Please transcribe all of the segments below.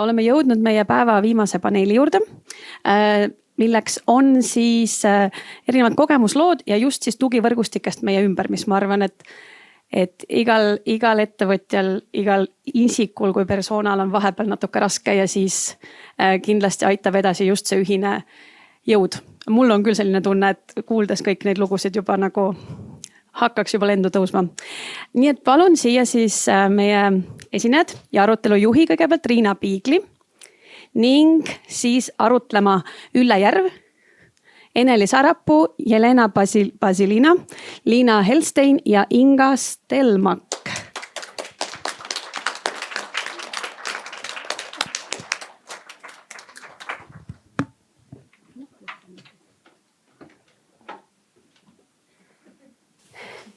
oleme jõudnud meie päeva viimase paneeli juurde, milleks on siis erinevad kogemuslood ja just siis tugivõrgustikest meie ümber, mis ma arvan, et igal ettevõtjal, igal isikul kui persoonal on vahepeal natuke raske ja siis kindlasti aitab edasi just see ühine jõud. Mul on küll selline tunne, et kuuldes kõik neid lugusid juba nagu hakkaks juba lendu tõusma. Nii et palun siia siis meie esinejad ja arutelu juhi kõigepealt Riina Piigli ning siis arutlema Ülle Järv, Eneli Sarapuu, Jelena Basilina, Liina Helstein ja Inga Stelmak.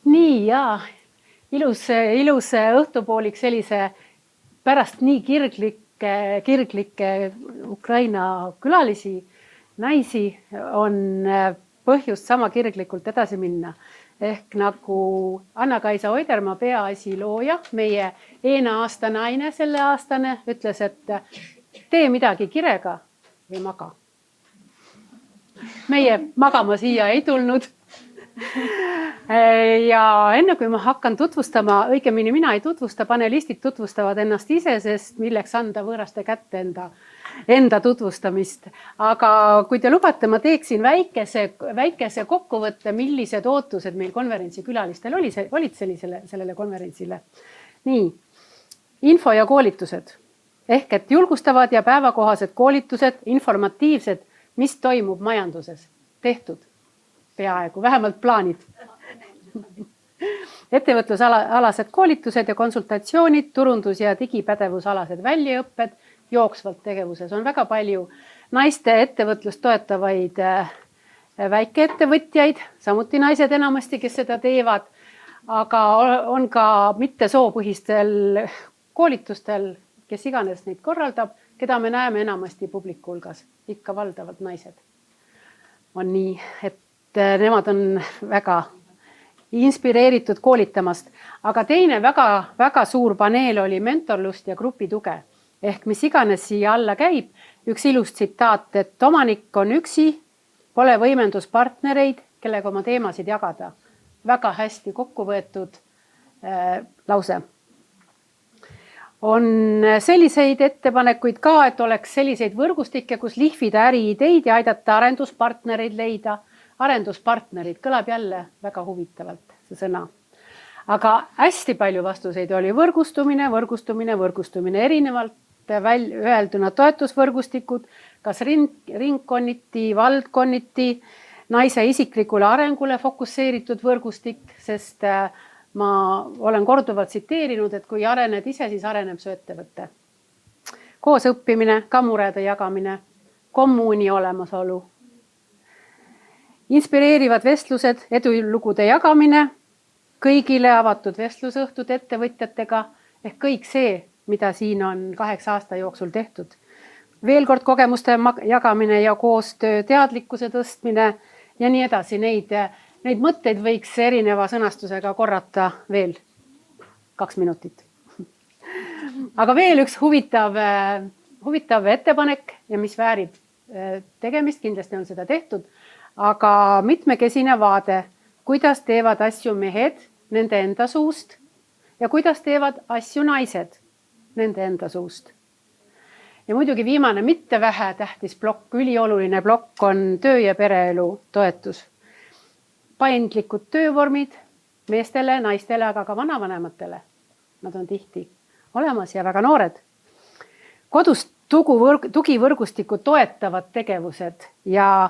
Nii ja ilus õhtupoolik sellise pärast nii kirglikke Ukraina külalisi, naisi on põhjust sama kirglikult edasi minna. Ehk nagu Anna-Kaisa Oidermaa peaasi looja, meie aasta naine selle aastane, ütles, et tee midagi kirega või maga. Meie magama siia ei tulnud. Ja enne kui ma hakkan tutvustama, õigemini mina ei tutvusta, panelistid tutvustavad ennast ise, sest milleks anda võõraste kätte enda tutvustamist. Aga kui te lubate, ma teeksin väikese kokkuvõtte, millised ootused meil konverentsi külalistel olid sellele konverentsile. Nii, info ja koolitused. Ehk et julgustavad ja päevakohased koolitused, informatiivsed, mis toimub majanduses. Tehtud. Peaaegu, vähemalt plaanid. Ettevõtlusalased koolitused ja konsultatsioonid, turundus- ja digipädevusalased väljaõpped, jooksvalt tegevuses on väga palju naiste ettevõtlust toetavaid väikeettevõtjaid, samuti naised enamasti, kes seda teevad, aga on ka mitte soopõhistel koolitustel, kes iganes neid korraldab, keda me näeme enamasti publiku hulgas, ikka valdavalt naised. On nii, et nemad on väga inspireeritud koolitamast. Aga teine väga suur paneel oli mentorlust ja grupituge. Ehk mis iganes siia alla käib, üks ilus tsitaat, et omanik on üksi, pole võimenduspartnereid, kellega oma teemasid jagada. Väga hästi kokku võetud lause. On selliseid ettepanekuid ka, et oleks selliseid võrgustikke, kus lihvida äriideid ja aidata arenduspartnereid leida. Arenduspartnerid kõlab jälle väga huvitavalt see sõna. Aga hästi palju vastuseid oli võrgustumine, erinevalt öelduna toetusvõrgustikud, kas ringkonniti, valdkonniti, naise isiklikule arengule fokusseeritud võrgustik, sest ma olen korduvalt tsiteerinud, et kui arened ise, siis areneb su ettevõte. Koos õppimine, kamurede jagamine, kommuuni olemasolu. Inspireerivad vestlused, edulugude jagamine, kõigile avatud vestlusõhtud ettevõtjatega, ehk kõik see, mida siin on 8 aasta jooksul tehtud. Veel kord kogemuste jagamine ja koostöö, teadlikkuse tõstmine ja nii edasi. Neid mõtteid võiks erineva sõnastusega korrata veel 2 minutit. Aga veel üks huvitav ettepanek ja mis väärib tegemist, kindlasti on seda tehtud. Aga mitmekesine vaade, kuidas teevad asju mehed nende enda suust ja kuidas teevad asju naised nende enda suust. Ja muidugi viimane mitte vähe tähtis plokk, ülioluline plokk on töö- ja pereelu toetus. Paindlikud töövormid meestele, naistele, aga ka vanavanematele. Nad on tihti olemas ja väga noored. Kodust tugivõrgustiku toetavad tegevused ja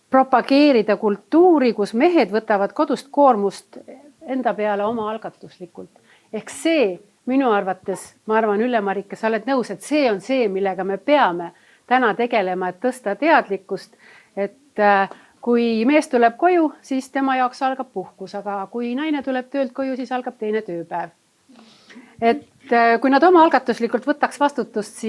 propageerida kultuuri, kus mehed võtavad kodust koormust enda peale oma algatuslikult. Ehk see minu arvates, ma arvan, Ülle-Marike, sa oled nõus, et see on see, millega me peame täna tegelema, et tõsta teadlikkust, et kui mees tuleb koju, siis tema jaoks algab puhkus, aga kui naine tuleb töölt koju, siis algab teine tööpäev. Et kui nad oma algatuslikult võtaks vastutust,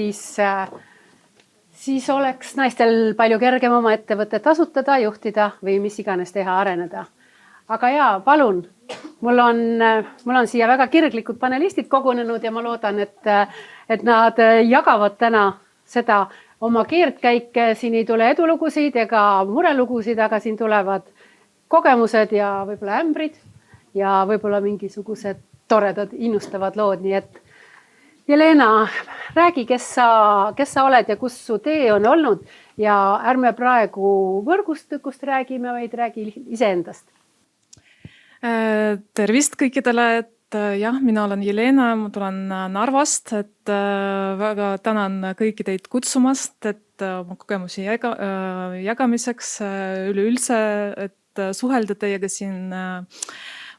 siis oleks naistel palju kergem oma ettevõtet asutada, juhtida või mis iganes teha, areneda. aga jaa, palun. Mul on siia väga kirglikud panelistid kogunenud ja ma loodan, et nad jagavad täna seda oma keerdkäike. Siin ei tule edulugusid ega murelugusid, aga siin tulevad kogemused ja võib-olla ämbrid ja võib-olla mingisugused toredad, innustavad lood. Nii et Jelena, räägi, kes sa oled ja kus su tee on olnud ja ärme praegu võrgustikust räägime, vaid räägi iseendast. Tervist kõikidele, et jah, mina olen Jelena, ma tulen Narvast, et väga tänan kõiki teid kutsumast, et oma kogemusi jagamiseks üleüldse, et suhelda teiega siin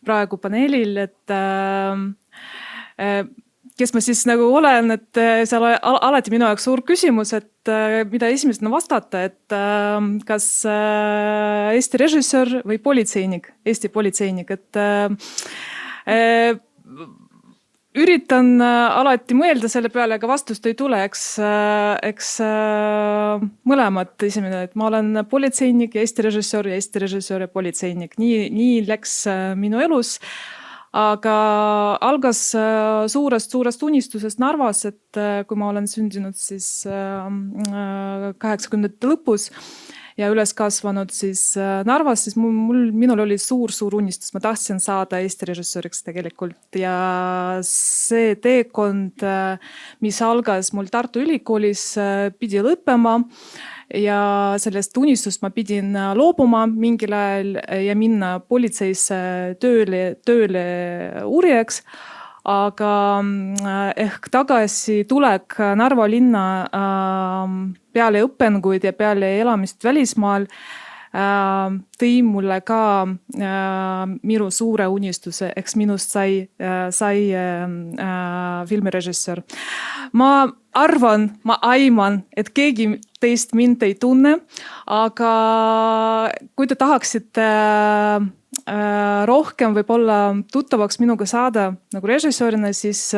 praegu paneelil, et kes ma siis nagu olen, et see on alati minu jaoks suur küsimus, et mida esimesena vastata, et kas Eesti režissöör või politseinik, Eesti politseinik, et üritan alati mõelda selle peale, aga vastust ei tule, eks mõlemad esimene, et ma olen politseinik ja Eesti režissöör ja politseinik. Nii läks minu elus. Aga algas suurest unistusest Narvas, et kui ma olen sündinud siis 80ndate lõpus ja üles kasvanud siis Narvas, siis minul oli suur unistus. Ma tahtsin saada Eesti režissööriks tegelikult ja see teekond, mis algas mul Tartu Ülikoolis, pidi lõppema. Ja sellest unistust ma pidin loobuma mingil ajal ja minna politseisse tööle uurijaks. Aga ehk tagasi tulek Narva linna peale õpinguid ja peale elamist välismaal tõi mulle ka minu suure unistuse, eks minust sai filmirežissöör. Ma aiman, et keegi teist mind ei tunne, aga kui te tahaksite rohkem võib-olla tuttavaks minuga saada nagu režissöörina, siis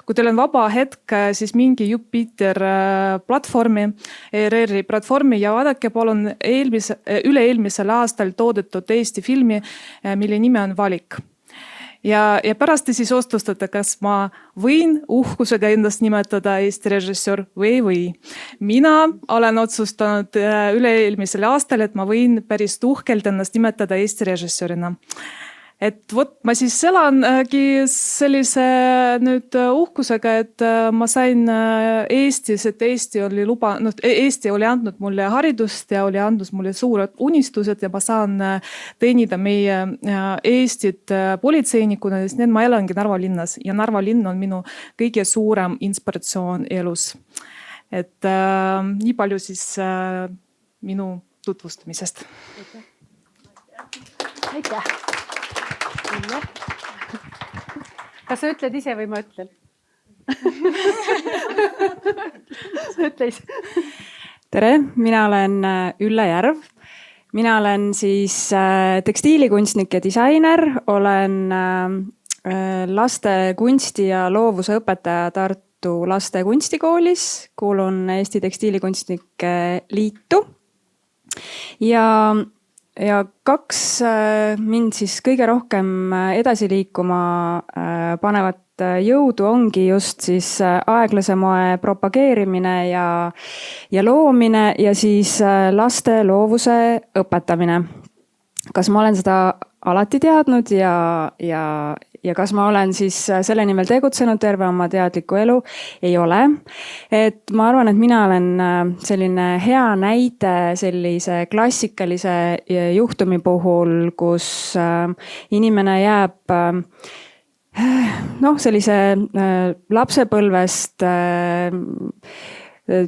kui teil on vaba hetk, siis mingi Jupiter platvormi, ERR-i platvormi ja vaadake palun üle-eelmisel aastal toodetud Eesti filmi, mille nime on Valik. Ja pärast te siis otsustate, kas ma võin uhkusega endast nimetada Eesti režissöör või. Mina olen otsustanud üle-eelmisel aastal, et ma võin päris uhkelt ennast nimetada Eesti režissöörina. Et ma siis elangi sellise nüüd uhkusega, et ma sain Eestis, et Eesti oli andnud mulle haridust ja oli andnud mulle suured unistused ja ma saan teenida meie Eestit politseinikuna, sest ma elangi Narva linnas ja Narva linn on minu kõige suurem inspiratsioon elus. Et nii palju siis minu tutvustamisest. Aitäh! Kas sa ütled ise või ma ütlen? Sa ütle ise. Tere, mina olen Ülle Järv. Mina olen siis tekstiilikunstnik ja disainer. Olen laste kunsti ja loovuse õpetaja Tartu laste kunstikoolis. Kuulun Eesti tekstiilikunstnike liitu. Ja kaks mind siis kõige rohkem edasi liikuma panevat jõudu ongi just siis aeglase moe propageerimine ja loomine ja siis laste loovuse õpetamine. Kas ma olen seda alati teadnud ja kas ma olen siis selle nimel tegutsenud terve oma teadliku elu? Ei ole. Et ma arvan, et mina olen selline hea näide sellise klassikalise juhtumi puhul, kus inimene jääb sellise lapsepõlvest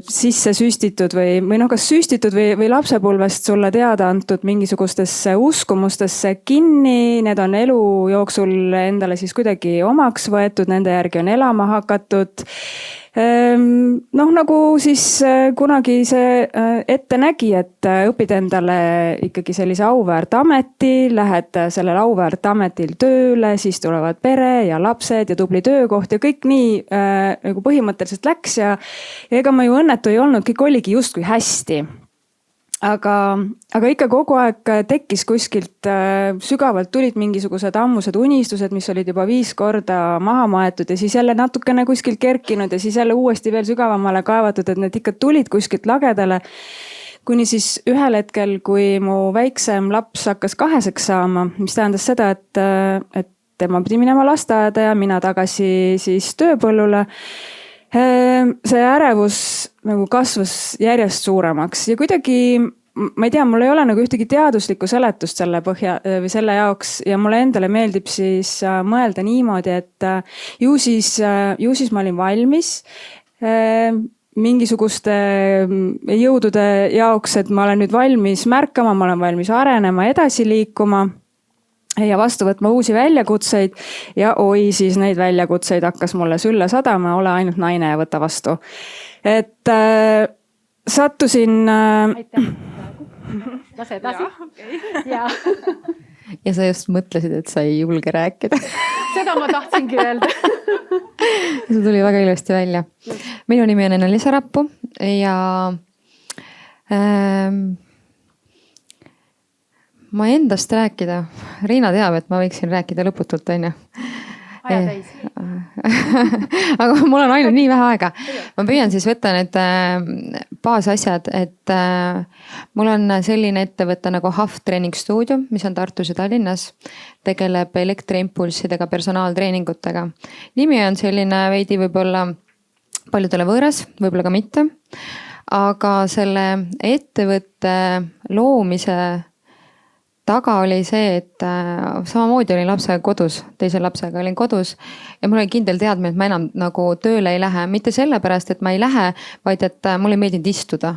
sisse süstitud või kas süstitud või lapsepõlvest sulle teada antud mingisugustesse uskumustesse kinni. Need on elu jooksul endale siis kuidagi omaks võetud, nende järgi on elama hakatud. Nagu siis kunagi see ette nägi, et õpid endale ikkagi sellise auväärt ameti, lähed sellel auväärt ametil tööle, siis tulevad pere ja lapsed ja tubli töökoht ja kõik nii nagu põhimõtteliselt läks ja ega ma ju õnnetu ei olnud, kõik oligi justkui hästi. aga ikka kogu aeg tekkis kuskilt sügavalt tulid mingisugused ammused unistused, mis olid juba 5 korda maha maetud ja siis jälle natukene kuskilt kerkinud ja siis jälle uuesti veel sügavamale kaevatud, et need ikka tulid kuskilt lagedale. Kuni siis ühel hetkel, kui mu väiksem laps hakkas 2-seks saama, mis tähendas seda, et tema pidi minema lasteaeda ja mina tagasi siis tööpõllule. See ärevus nagu kasvas järjest suuremaks ja kuidagi, ma ei tea, mul ei ole nagu ühtegi teaduslikku seletust selle põhja või selle jaoks ja mulle endale meeldib siis mõelda niimoodi, et ju siis ma olin valmis mingisuguste jõudude jaoks, et ma olen nüüd valmis märkama, ma olen valmis arenema, edasi liikuma ja vastu võtma uusi väljakutseid ja oi, siis neid väljakutseid hakkas mulle sülle sadama, ole ainult naine ja võta vastu. Et sattusin... Aitäh. Lase edasi. Ja. Ja sa just mõtlesid, et sa ei julge rääkida. Seda ma tahtsingi öelda. See tuli väga ilusti välja. Minu nimi on Ene-Liisa Rappu ja ma endast rääkida. Riina teab, et ma võiksin rääkida lõputult, on ju. Aja täis. Aga mul on ainult nii vähe aega. Ma püüan siis võtta need baasasjad, et mul on selline ettevõte nagu HAF treeningstuudio, mis on Tartus ja Tallinnas. Tegeleb elektriimpulssidega, personaaltreeningutega. Nimi on selline veidi võib-olla paljudele võõras, võib-olla ka mitte. Aga selle ettevõtte loomise taga oli see, et samamoodi olin lapsega kodus, teise lapsega olin kodus ja mul oli kindel teadmine, et ma enam nagu tööle ei lähe. Mitte sellepärast, et ma ei lähe, vaid et mulle ei meeldinud istuda.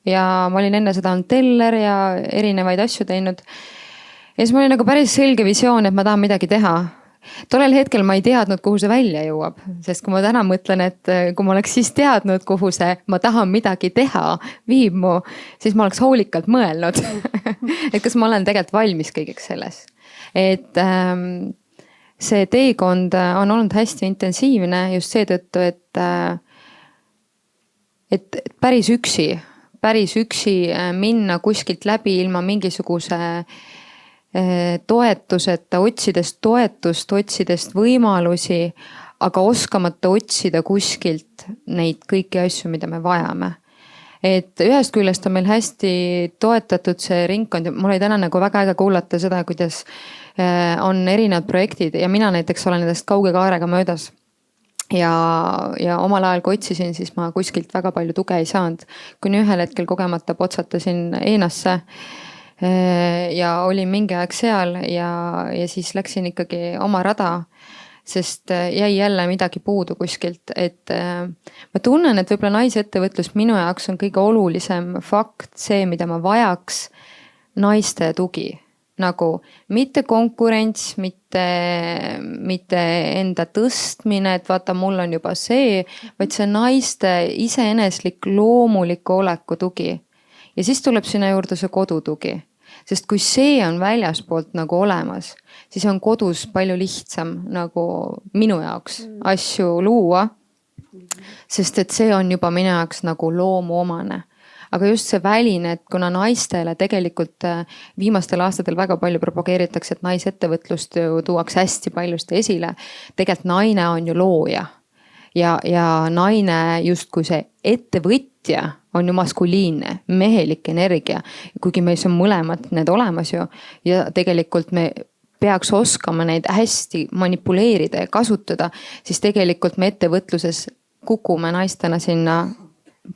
Ja ma olin enne seda olnud teller ja erinevaid asju teinud. Ja siis mul oli nagu päris selge visioon, et ma tahan midagi teha. Tollel hetkel ma ei teadnud, kuhu see välja jõuab, sest kui ma täna mõtlen, et kui ma oleks siis teadnud, kuhu see ma tahan midagi teha viib mu, siis ma oleks hoolikalt mõelnud, et kas ma olen tegelikult valmis kõigeks selles. Et see teekond on olnud hästi intensiivne just seetõttu, et päris üksi minna kuskilt läbi ilma mingisuguse toetuseta, otsidest toetust, otsidest võimalusi, aga oskamata otsida kuskilt neid kõiki asju, mida me vajame. Et ühest küljest on meil hästi toetatud see ringkond ja mul oli täna nagu väga äge kuulata seda, kuidas on erinevad projektid ja mina näiteks olen nendest kauge kaarega möödas. Ja omal ajal, kui otsisin, siis ma kuskilt väga palju tuge ei saanud. Kuni ühel hetkel kogemata potsatasin Eenasse ja olin mingi aeg seal ja siis läksin ikkagi oma rada, sest jäi jälle midagi puudu kuskilt. Et ma tunnen, et võib-olla naisettevõtlus minu jaoks on kõige olulisem fakt see, mida ma vajaks, naiste tugi. Nagu mitte konkurents, mitte enda tõstmine, et vaata, mul on juba see, vaid see naiste iseeneslik loomuliku oleku tugi. Ja siis tuleb sinna juurde see kodutugi. Sest kui see on väljaspoolt nagu olemas, siis on kodus palju lihtsam nagu minu jaoks asju luua. Sest et see on juba minu jaoks nagu loomuomane. Aga just see väline, et kuna naistele tegelikult viimastel aastatel väga palju propageeritakse, et naisettevõtlust ju tuuakse hästi paljusti esile. Tegelikult naine on ju looja. Ja naine justkui see ettevõtja on ju maskuliinne, mehelik energia, kuigi meis on mõlemad need olemas ju. Ja tegelikult me peaks oskama neid hästi manipuleerida ja kasutada, siis tegelikult me ettevõtluses kukume naistena sinna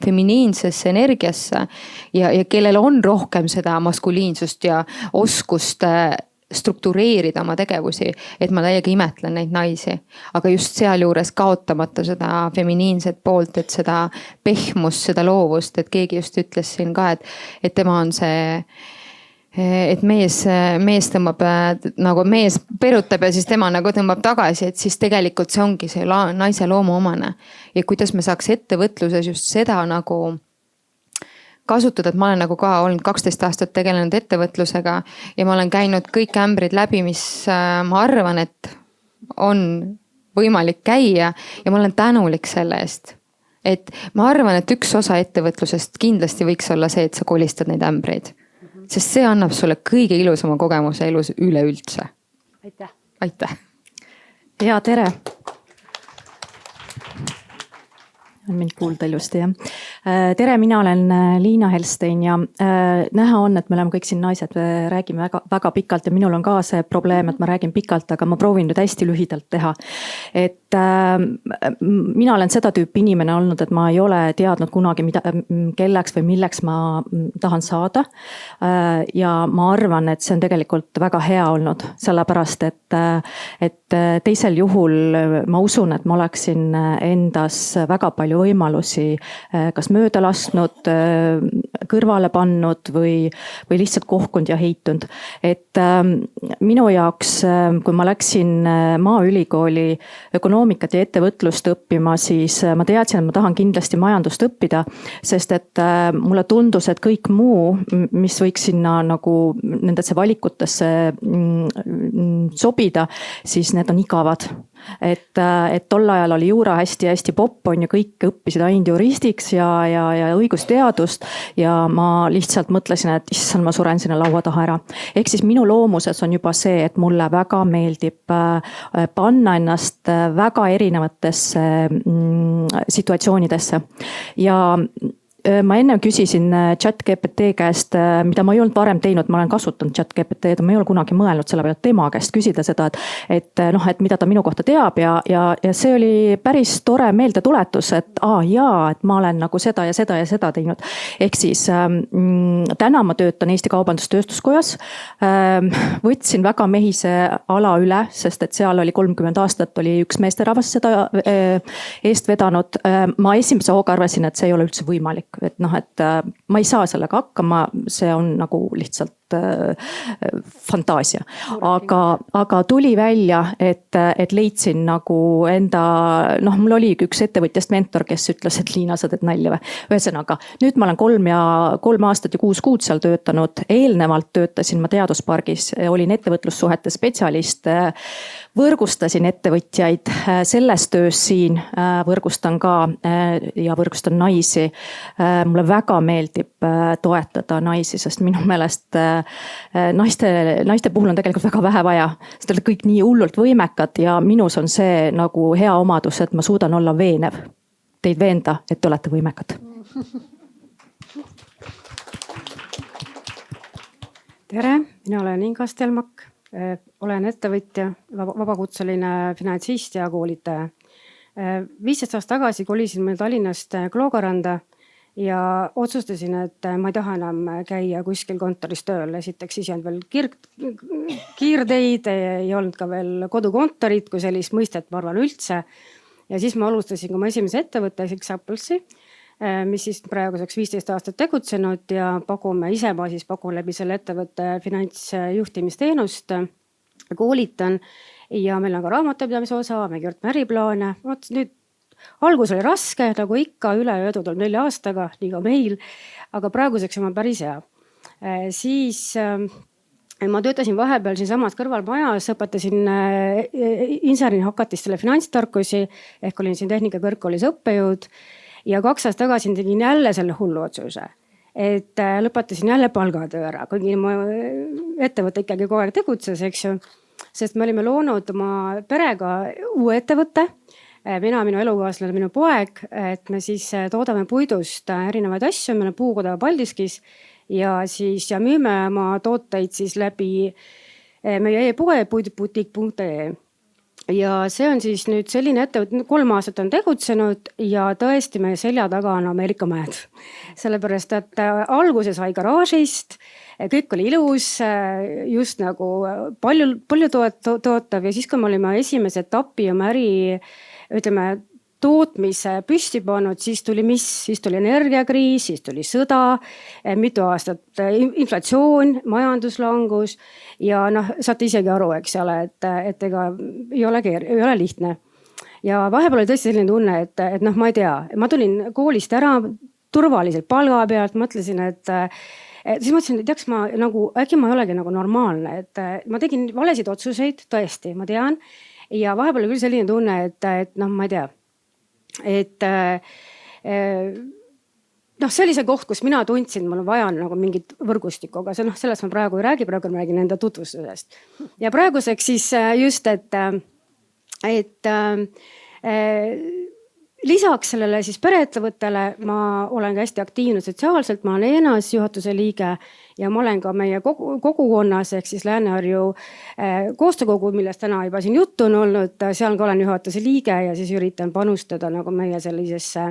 feminiinsesse energiasse ja kellel on rohkem seda maskuliinsust ja oskust struktureerida oma tegevusi, et ma täiega imetlen neid naisi. Aga just sealjuures kaotamata seda feminiinset poolt, et seda pehmust, seda loovust, et keegi just ütles siin ka, et tema on see, et mees tõmbab, nagu mees perutab ja siis tema nagu tõmbab tagasi, et siis tegelikult see ongi see naise loomuomane. Ja kuidas me saaks ettevõtluses just seda nagu kasutada, et ma olen nagu ka olnud 12 aastat tegelenud ettevõtlusega ja ma olen käinud kõik ämbrid läbi, mis ma arvan, et on võimalik käia ja ma olen tänulik selle eest. et ma arvan, et üks osa ettevõtlusest kindlasti võiks olla see, et sa kolistad neid ämbreid. Sest see annab sulle kõige ilusama kogemuse elus üleüldse. aitäh. Aitäh. Ja tere. On mind kuulda ilusti, jah. Tere, mina olen Liina Helstein ja näha on, et me oleme kõik siin naised, räägime väga pikalt ja minul on ka see probleem, et ma räägin pikalt, aga ma proovin nüüd hästi lühidalt teha. Et mina olen seda tüüpi inimene olnud, et ma ei ole teadnud kunagi, kelleks või milleks ma tahan saada. Ja ma arvan, et see on tegelikult väga hea olnud, sellepärast, et teisel juhul ma usun, et ma oleksin endas väga palju võimalusi kas mööda lasknud, kõrvale pannud või lihtsalt kohkunud ja heitunud. Et minu jaoks, kui ma läksin Maaülikooli ökonoomikat ja ettevõtlust õppima, siis ma teadsin, et ma tahan kindlasti majandust õppida, sest et mulle tundus, et kõik muu, mis võiks sinna nagu nendesse valikutesse sobida, siis need on igavad. Et tol ajal oli juura hästi popp on ju, kõik õppisid ainult juristiks ja õigusteadust ja ma lihtsalt mõtlesin, et issand, ma suren sinna laua taha ära. Ehk siis minu loomuses on juba see, et mulle väga meeldib panna ennast väga erinevatesse situatsioonidesse ja ma enne küsisin ChatGPT käest, mida ma ei olnud varem teinud, ma olen kasutanud ChatGPT, ma ei ole kunagi mõelnud selle peale tema käest küsida seda, et mida ta minu kohta teab ja see oli päris tore meeldetuletus, et et ma olen nagu seda ja seda teinud. Ehk siis täna ma töötan Eesti Kaubandus-Tööstuskojas, võtsin väga mehise ala üle, sest et seal oli 30 aastat oli üks meesterahvas seda eest vedanud. Ma esimese hooga arvasin, et see ei ole üldse võimalik. Et ma ei saa sellega hakkama, see on nagu lihtsalt fantaasia. Aga tuli välja, et leidsin nagu enda, mul oli üks ettevõtjast mentor, kes ütles, et Liina, sa teed nalja või. Ühesõnaga, nüüd ma olen 3 aastat ja 6 kuud seal töötanud. Eelnevalt töötasin ma Teaduspargis, olin ettevõtlussuhete spetsialist, võrgustasin ettevõtjaid selles töös siin, võrgustan ka ja võrgustan naisi. Mulle väga meeldib toetada naisi, sest minu meelest naiste puhul on tegelikult väga vähe vaja. Sest oled kõik nii hullult võimekad ja minus on see nagu hea omadus, et ma suudan olla veenev. Teid veenda, et te olete võimekad. Tere, mina olen Inga Stelmak. Olen ettevõtja, vabakutseline finantsist ja koolitaja. 15 aastat tagasi kolisin meil Tallinnast Kloogaranda ja otsustasin, et ma ei taha enam käia kuskil kontoris tööl. Esiteks siis ei olnud veel kiirteid, ei olnud ka veel kodukontorit kui sellist mõistet, ma arvan üldse. Ja siis ma alustasin oma esimese ettevõtte X-Applesi, mis siis praeguseks 15 aastat tegutsenud ja ma siis pakun läbi selle ettevõtte finantsjuhtimisteenust, koolitan ja meil on ka raamatupidamise osa, me kirjutame äriplaane. Nüüd algus oli raske, nagu ikka, üleöödu tuleb 4 aastaga, nii ka meil, aga praeguseks on päris hea. Siis ma töötasin vahepeal siinsamas kõrvalmajas, õpetasin insenerini hakatistele finantstarkusi, ehk olin siin Tehnikakõrgkoolis õppejõud. Ja 2 aastat tagasi tegin jälle selle hullu otsuse, et lõpetasin jälle palgatöö ära, kuigi mu ettevõte ikkagi kogu aeg tegutses, eks ju. Sest me olime loonud oma perega uue ettevõtte, mina, minu elukaaslane, minu poeg, et me siis toodame puidust erinevaid asju, meil on puukoda Paldiskis ja müüme oma tooteid siis läbi meie e-poe puiduboutique.ee. Ja see on siis nüüd selline ettevõte, 3 aastat on tegutsenud ja tõesti meie selja taga on Ameerika mäed. Sellepärast, et alguse sai garaažist, kõik oli ilus, just nagu palju tootav ja siis, kui me olime esimese etapi oma äri, ütleme, tootmise püsti pannud, siis tuli Siis tuli energiakriis, siis tuli sõda, mitu aastat inflatsioon, majanduslangus ja saate isegi aru, eks ole, et ega ei ole lihtne. Ja vahepeal oli tõesti selline tunne, et ma ei tea, ma tulin koolist ära turvaliselt palga pealt, mõtlesin, siis mõtlesin, et teaks ma nagu, äkki ma ei olegi nagu normaalne, et ma tegin valesid otsuseid, tõesti, ma tean. Ja vahepeal oli küll selline tunne, et ma ei tea, et noh, see oli see koht, kus mina tundsin, mul on vaja nagu mingit võrgustikku, aga see, noh, sellest ma praegu ei räägi, praegu ma räägin enda tutvustusest. Ja praeguseks siis just, et lisaks sellele siis pereettevõttele ma olen ka hästi aktiivne sotsiaalselt, ma olen ENAS juhatuse liige ja ma olen ka meie kogukonnas ehk siis Lääne-Harju koostöökogu, millest täna juba siin juttu on olnud, seal ka olen juhatuse liige ja siis üritan panustada nagu meie sellisesse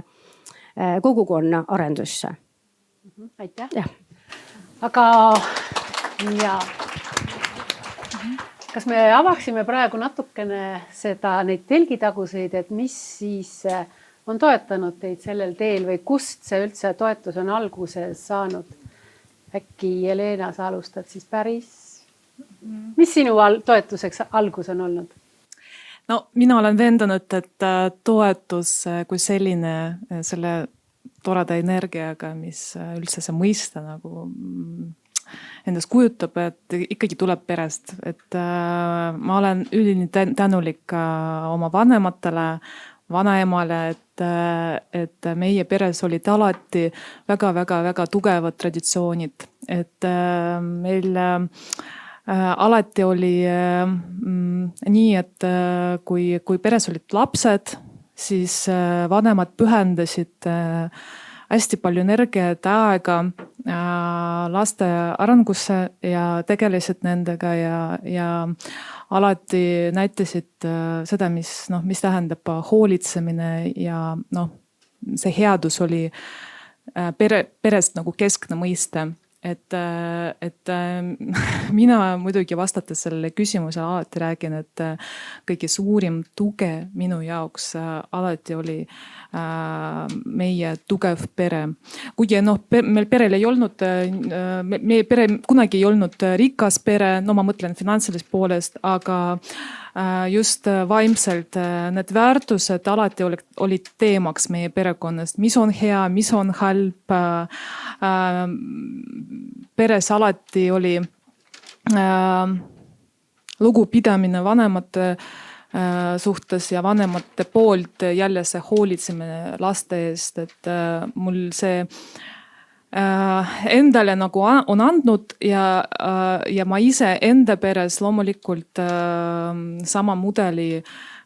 kogukonna arendusse. Aitäh. Jah. Aga ja kas me avaksime praegu natukene neid telgitaguseid, et mis siis on toetanud teid sellel teel või kust see üldse toetus on alguse saanud? Äkki Jelena, sa alustad siis päris. Mis sinu toetuseks algus on olnud? No mina olen veendunud, et toetus kui selline, selle toreda energiaga, mis üldse see mõista nagu endast kujutab, et ikkagi tuleb perest. Et ma olen üldini tänulik oma vanematele, vanaemale, et meie peres olid alati väga tugevad traditsioonid. Et meil alati oli nii, et kui peres olid lapsed, siis vanemad pühendasid hästi palju energiat, aega laste arengusse ja tegelesid nendega ja alati näitasid seda, mis tähendab hoolitsemine ja see headus oli perest nagu keskne mõiste. Et mina muidugi vastates sellele küsimusele alati räägin, et kõige suurim tuge minu jaoks alati oli meie tugev pere. Kuigi meil perel ei olnud, meie pere kunagi ei olnud rikas pere, ma mõtlen finantsilisest poolest, aga just vaimselt need väärtused alati olid teemaks meie perekonnast, mis on hea, mis on halb. Peres alati oli lugupidamine vanemate suhtes ja vanemate poolt jälle see hoolitsemine laste eest, et mul see endale nagu on andnud ja ma ise enda peres loomulikult sama mudeli,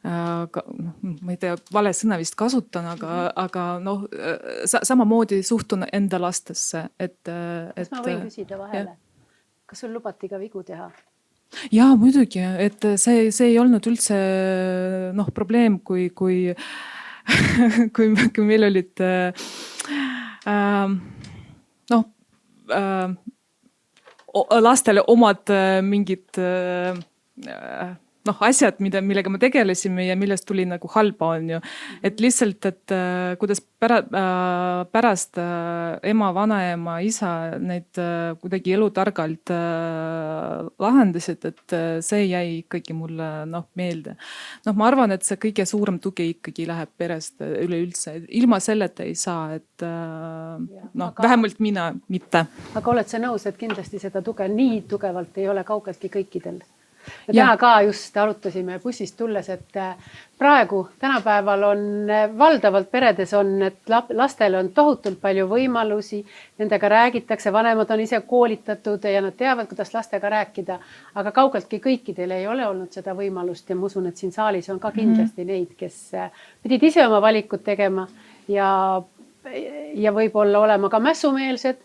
ma ei tea, vale sõna vist kasutan, aga samamoodi suhtun enda lastesse. Kas ma võin küsida vahele? Kas sul lubati ka vigu teha? Jaa, muidugi, et see ei olnud üldse probleem, kui meil olid lastele omad mingid asjad, millega me tegelesime ja millest tuli nagu halba on ju. Et lihtsalt, et kuidas pärast ema, vanaema, isa neid kuidagi elutargalt lahendasid, et see jäi ikkagi mulle meelde. Ma arvan, et see kõige suurem tugi ikkagi läheb perest üleüldse. Ilma selleta ei saa, et vähemalt mina mitte. Aga oled sa nõus, et kindlasti seda tuge nii tugevalt ei ole kaugeltki kõikidel? Ja täna ka just arutasime bussist tulles, et praegu, tänapäeval on valdavalt peredes on, et lastel on tohutult palju võimalusi, nendega räägitakse, vanemad on ise koolitatud ja nad teavad, kuidas lastega rääkida, aga kaugeltki kõikidel ei ole olnud seda võimalust ja ma usun, et siin saalis on ka kindlasti neid, kes pidid ise oma valikud tegema ja võib-olla olema ka mässumeelsed.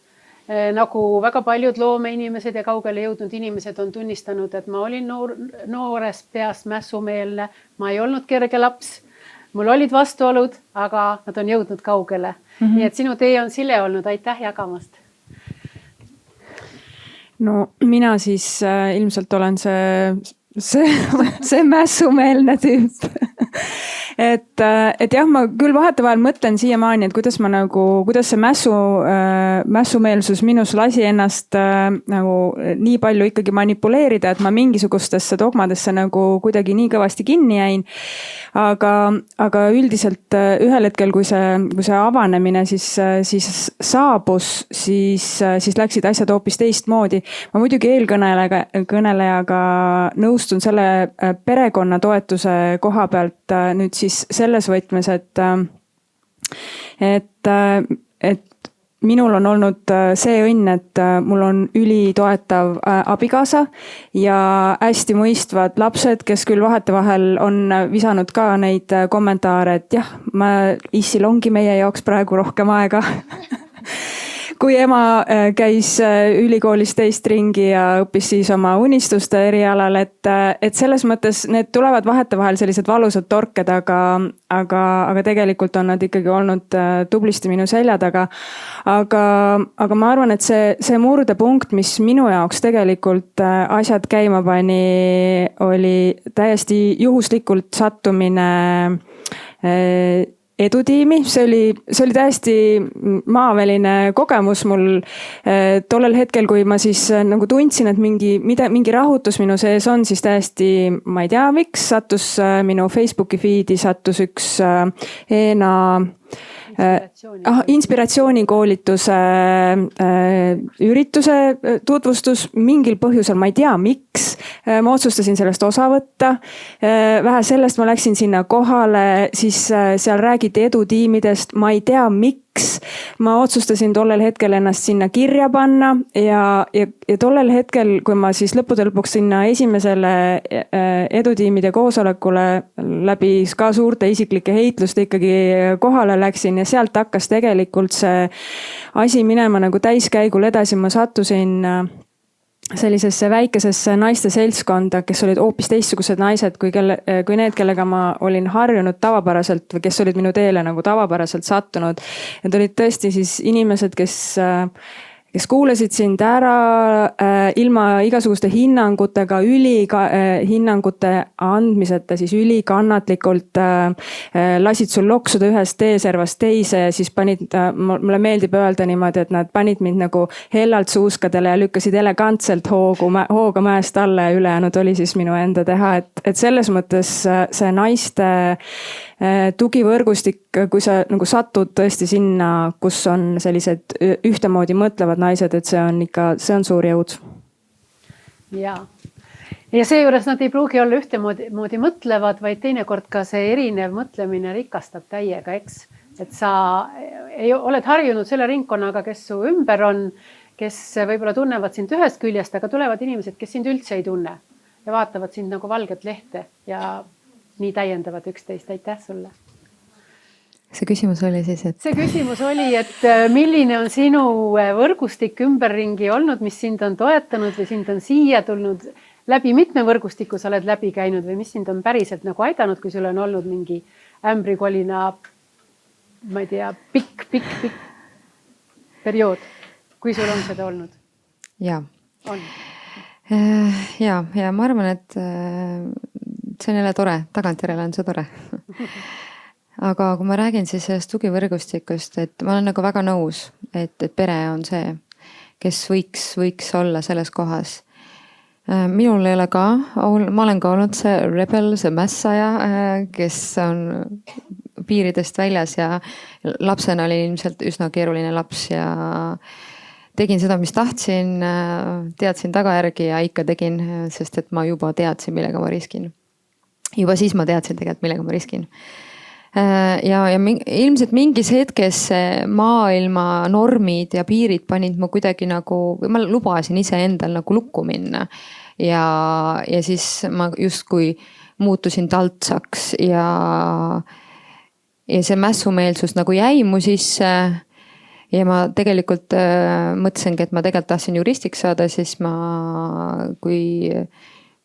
Nagu väga paljud loomeinimesed ja kaugele jõudnud inimesed on tunnistanud, et ma olin noorest peast mässumeelne, ma ei olnud kerge laps, mul olid vastuolud, aga nad on jõudnud kaugele. Nii et sinu tee on sile olnud, aitäh jagamast. No mina siis ilmselt olen see mässumeelne tüüp. et jah, ma küll vahetevahel mõtlen siiamaani, et kuidas see mässumeelsus minus lasi ennast nagu nii palju ikkagi manipuleerida, et ma mingisugustesse dogmadesse nagu kuidagi nii kõvasti kinni jäin. Aga üldiselt ühel hetkel, kui see avanemine siis saabus, siis läksid asjad hoopis teistmoodi. Ma muidugi eelkõnelejaga nõustun selle perekonna toetuse koha pealt nüüd siis selles võtmes, et et minul on olnud see õnn, et mul on ülitoetav abikaasa ja hästi mõistvad lapsed, kes küll vahetevahel on visanud ka neid kommentaare, et jah, issil ongi meie jaoks praegu rohkem aega kui ema käis ülikoolis teist ringi ja õppis siis oma unistuste erialal, et selles mõttes need tulevad vahetevahel sellised valusad torked, aga tegelikult on nad ikkagi olnud tublisti minu selja taga. Aga ma arvan, et see murdepunkt, mis minu jaoks tegelikult asjad käima pani, oli täiesti juhuslikult sattumine edutiimi. See oli täiesti maaväline kogemus mul tollel hetkel, kui ma siis nagu tundsin, et mingi rahutus minu sees on, siis täiesti, ma ei tea, miks sattus minu Facebooki feed'i sattus üks Eena inspiratsioonikoolituse ürituse tutvustus mingil põhjusel, ma ei tea, miks. Ma otsustasin sellest osa võtta. Vähe sellest ma läksin sinna kohale, siis seal räägiti edutiimidest, ma ei tea, miks. Ma otsustasin tollel hetkel ennast sinna kirja panna ja tollel hetkel, kui ma siis lõppude lõpuks sinna esimesele edutiimide koosolekule läbi ka suurte isiklike heitluste ikkagi kohale läksin ja sealt hakkas tegelikult see asi minema nagu täiskäigul edasi. Ma sattusin sellisesse väikesesse naiste seltskonda, kes olid hoopis teistsugused naised kui need, kellega ma olin harjunud tavapäraselt või kes olid minu teele nagu tavapäraselt sattunud. Need olid tõesti siis inimesed, kes kuulasid sind ära ilma igasuguste hinnangutega, hinnangute andmiseta, siis ülikannatlikult lasid sul loksuda ühest teeservast teise ja siis mulle meeldib öelda niimoodi, et nad panid mind nagu hellalt suuskadele ja lükkasid elegantselt hooga mäest alla ja ülejäänud oli siis minu enda teha, et selles mõttes see naiste tugivõrgustik, kui sa nagu satud tõesti sinna, kus on sellised ühtemoodi mõtlevad naised, et see on suur jõud. Ja seejuures nad ei pruugi olla ühtemoodi mõtlevad, vaid teinekord ka see erinev mõtlemine rikastab täiega, eks. Et sa oled harjunud selle ringkonnaga, kes su ümber on, kes võib-olla tunnevad sind ühest küljest, aga tulevad inimesed, kes sind üldse ei tunne ja vaatavad sind nagu valget lehte ja nii täiendavad üksteist. Aitäh sulle. See küsimus oli siis, et... See küsimus oli, et milline on sinu võrgustik ümberringi olnud, mis sind on toetanud või sind on siia tulnud läbi mitme võrgustiku sa oled läbi käinud või mis sind on päriselt nagu aidanud, kui sul on olnud mingi ämbrikolina, ma ei tea, pikk periood, kui sul on seda olnud? Jaa. On. Ja ma arvan, et see on jälle tore, tagantjärele on see tore. Aga kui ma räägin siis sellest tugivõrgustikust, et ma olen nagu väga nõus, et pere on see, kes võiks olla selles kohas. Minul ei ole ka, ma olen ka olnud see rebel, see mässaja, kes on piiridest väljas ja lapsena oli ilmselt üsna keeruline laps ja tegin seda, mis tahtsin, teadsin tagajärgi ja ikka tegin, sest et ma juba teadsin, millega ma riskin. Juba siis ma teadsin tegelikult, millega ma riskin. Ja ilmselt mingis hetkes maailma normid ja piirid panid mu kuidagi nagu, ma lubasin ise endal nagu lukku minna. Ja siis ma justkui muutusin taltsaks ja see mässumeelsus nagu jäi mu sisse. Ja ma tegelikult mõtlesingi, et ma tegelikult tahtsin juristiks saada, siis kui